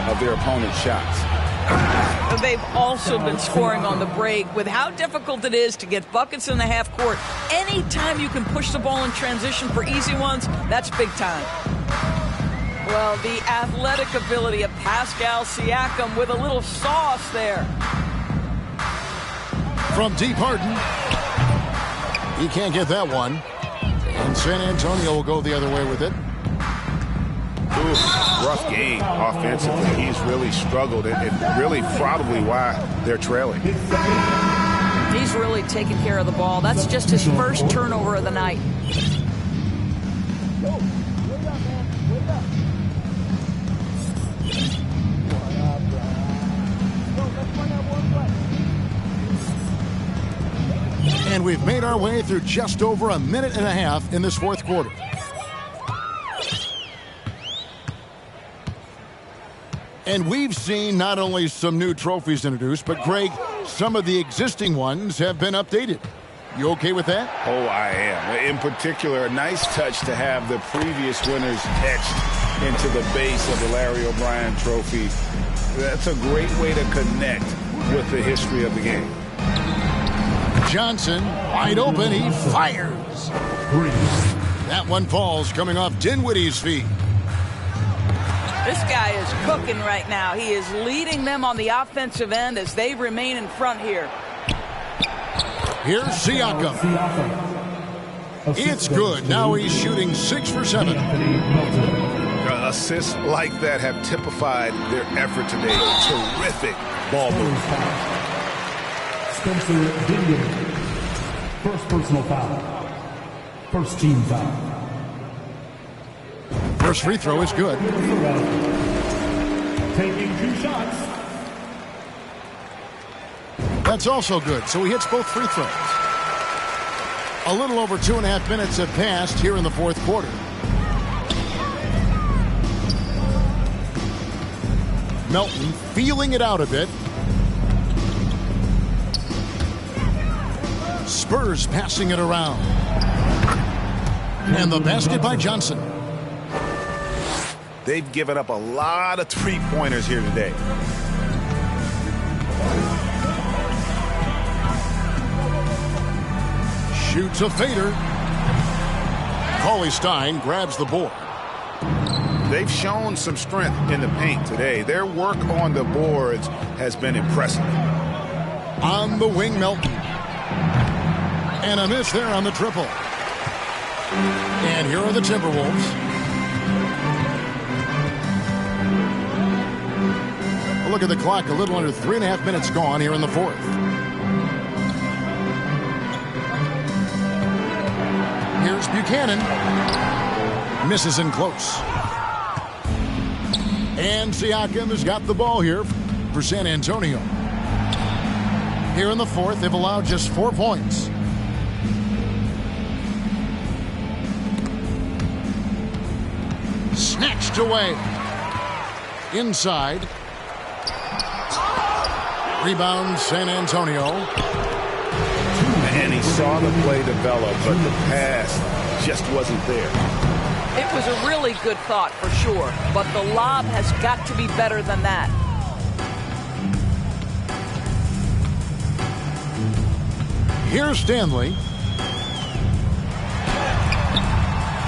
Of their opponent's shots. They've also been scoring on the break. With how difficult it is to get buckets in the half court, anytime you can push the ball in transition for easy ones, that's big time. Well, the athletic ability of Pascal Siakam with a little sauce there. From deep, Harden. He can't get that one. And San Antonio will go the other way with it. Ooh, rough game offensively. He's really struggled, and really probably why they're trailing. He's really taking care of the ball. That's just his first turnover of the night. And we've made our way through just over a minute and a half in this fourth quarter. And we've seen not only some new trophies introduced, but Greg, some of the existing ones have been updated. You okay with that? Oh, I am. In particular, a nice touch to have the previous winners etched into the base of the Larry O'Brien trophy. That's a great way to connect with the history of the game. Johnson, wide open, he fires. That one falls, coming off Dinwiddie's feet. This guy is cooking right now. He is leading them on the offensive end as they remain in front here. Here's Siakam. It's good. Now he's shooting 6 for 7. Assists like that have typified their effort today. Terrific ball movement. Spencer Dinwiddie. First personal foul. First team foul. First free throw is good. Taking 2 shots. That's also good. So he hits both free throws. A little over 2.5 minutes have passed here in the fourth quarter. Melton feeling it out a bit. Spurs passing it around. And the basket by Johnson. They've given up a lot of three-pointers here today. Shoots a fader. Cauley Stein grabs the board. They've shown some strength in the paint today. Their work on the boards has been impressive. On the wing, Melton. And a miss there on the triple. And here are the Timberwolves. A look at the clock. A little under 3.5 minutes gone here in the fourth. Here's Buchanan. Misses in close. And Siakam has got the ball here for San Antonio. Here in the fourth, they've allowed just 4 points. Snatched away. Inside. Rebound, San Antonio. And he saw the play develop, but the pass just wasn't there. It was a really good thought for sure, but the lob has got to be better than that. Here's Stanley.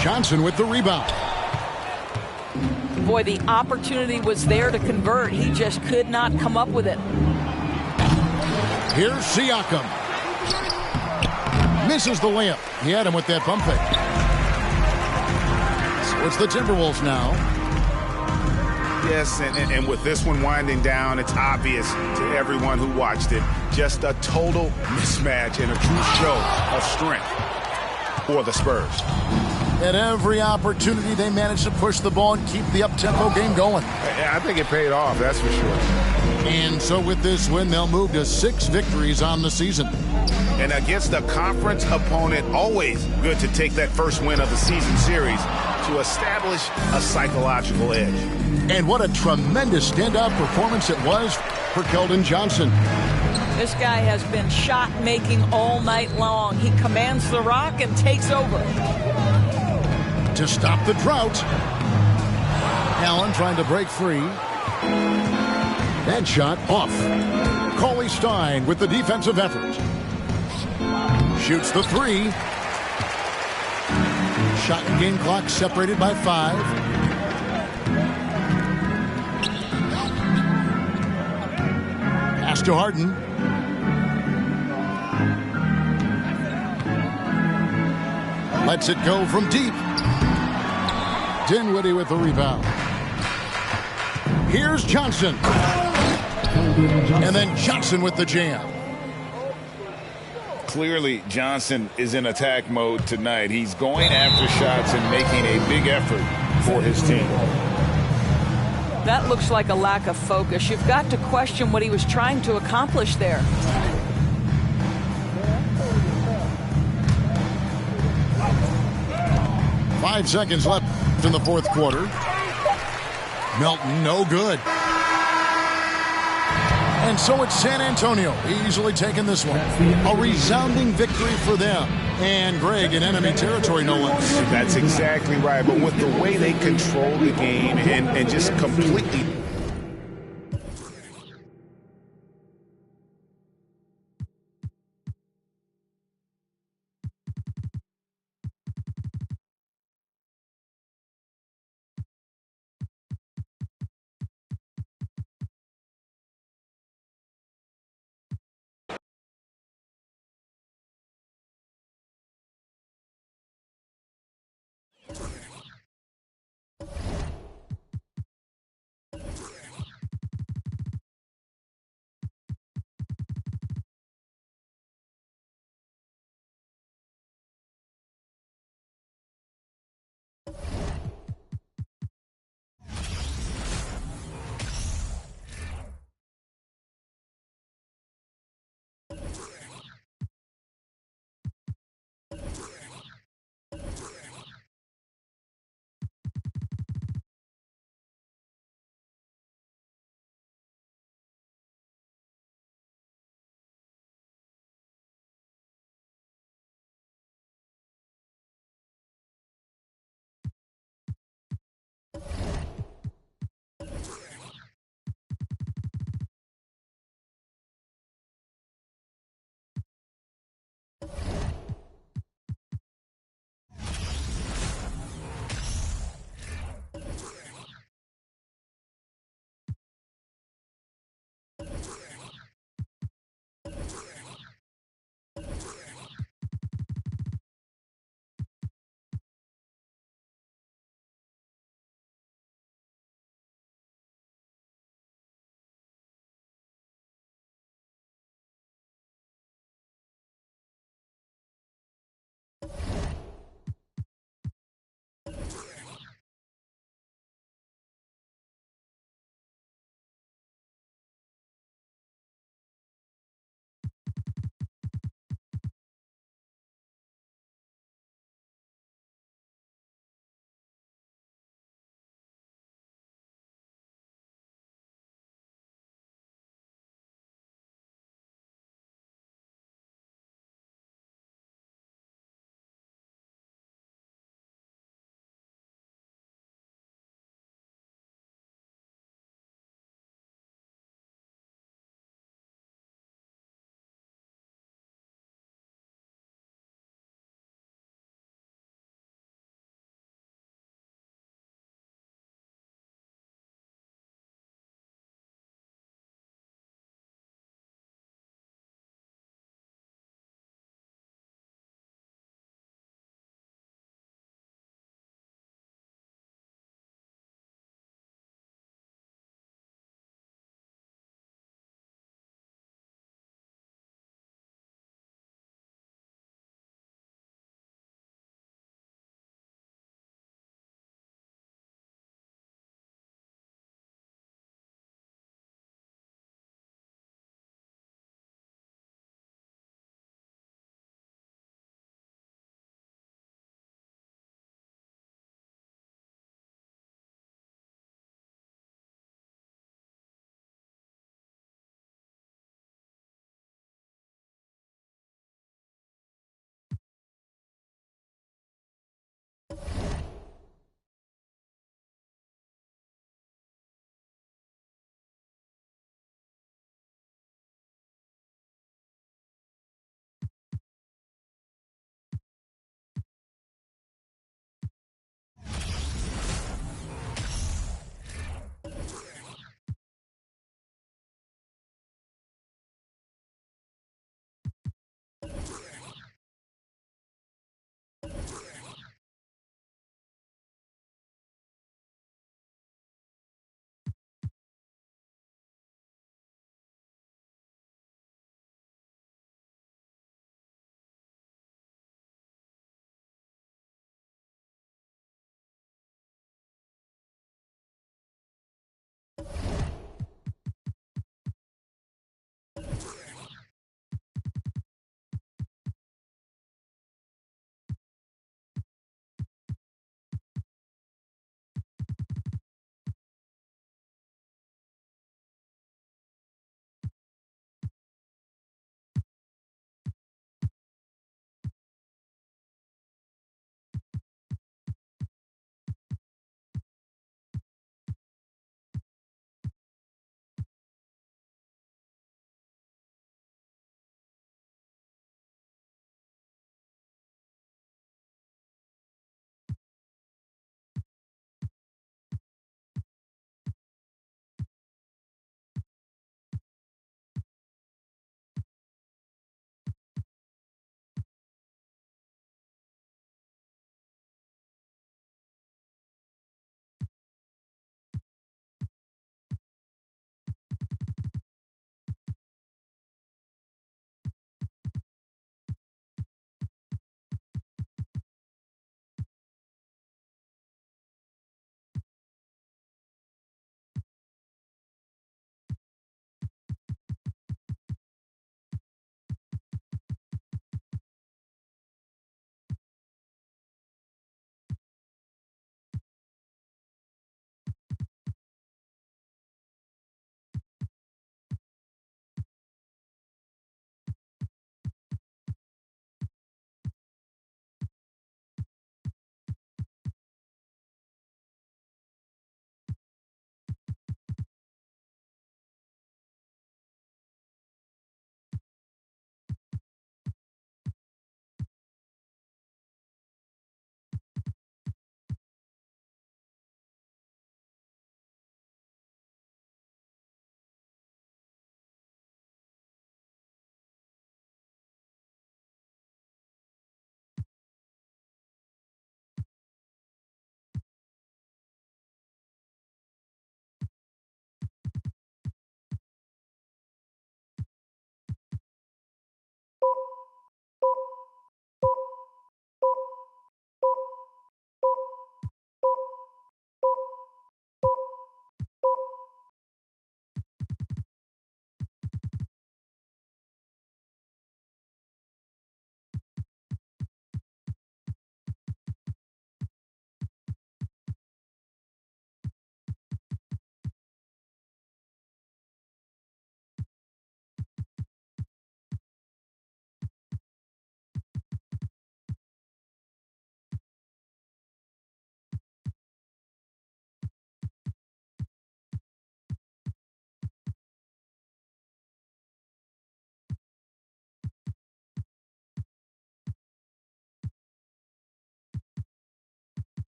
Johnson with the rebound. Boy, the opportunity was there to convert. He just could not come up with it. Here's Siakam. Misses the layup. He had him with that bump fake. So it's the Timberwolves now. Yes, and with this one winding down, it's obvious to everyone who watched it. Just a total mismatch and a true show of strength for the Spurs. At every opportunity, they managed to push the ball and keep the up-tempo game going. I think it paid off, that's for sure. And so with this win, they'll move to 6 victories on the season. And against a conference opponent, always good to take that first win of the season series to establish a psychological edge. And what a tremendous standout performance it was for Keldon Johnson. This guy has been shot-making all night long. He commands the rock and takes over. To stop the drought, Allen trying to break free. That shot off. Cauley Stein with the defensive effort. Shoots the 3. Shot and game clock separated by 5. Pass to Harden. Lets it go from deep. Dinwiddie with the rebound. Here's Johnson. And then Johnson with the jam. Clearly, Johnson is in attack mode tonight. He's going after shots and making a big effort for his team. That looks like a lack of focus. You've got to question what he was trying to accomplish there. Five seconds left in the fourth quarter. Melton, no good. And so it's San Antonio easily taking this one. A resounding victory for them. And Greg in enemy territory, no less. That's exactly right. But with the way they control the game and just completely...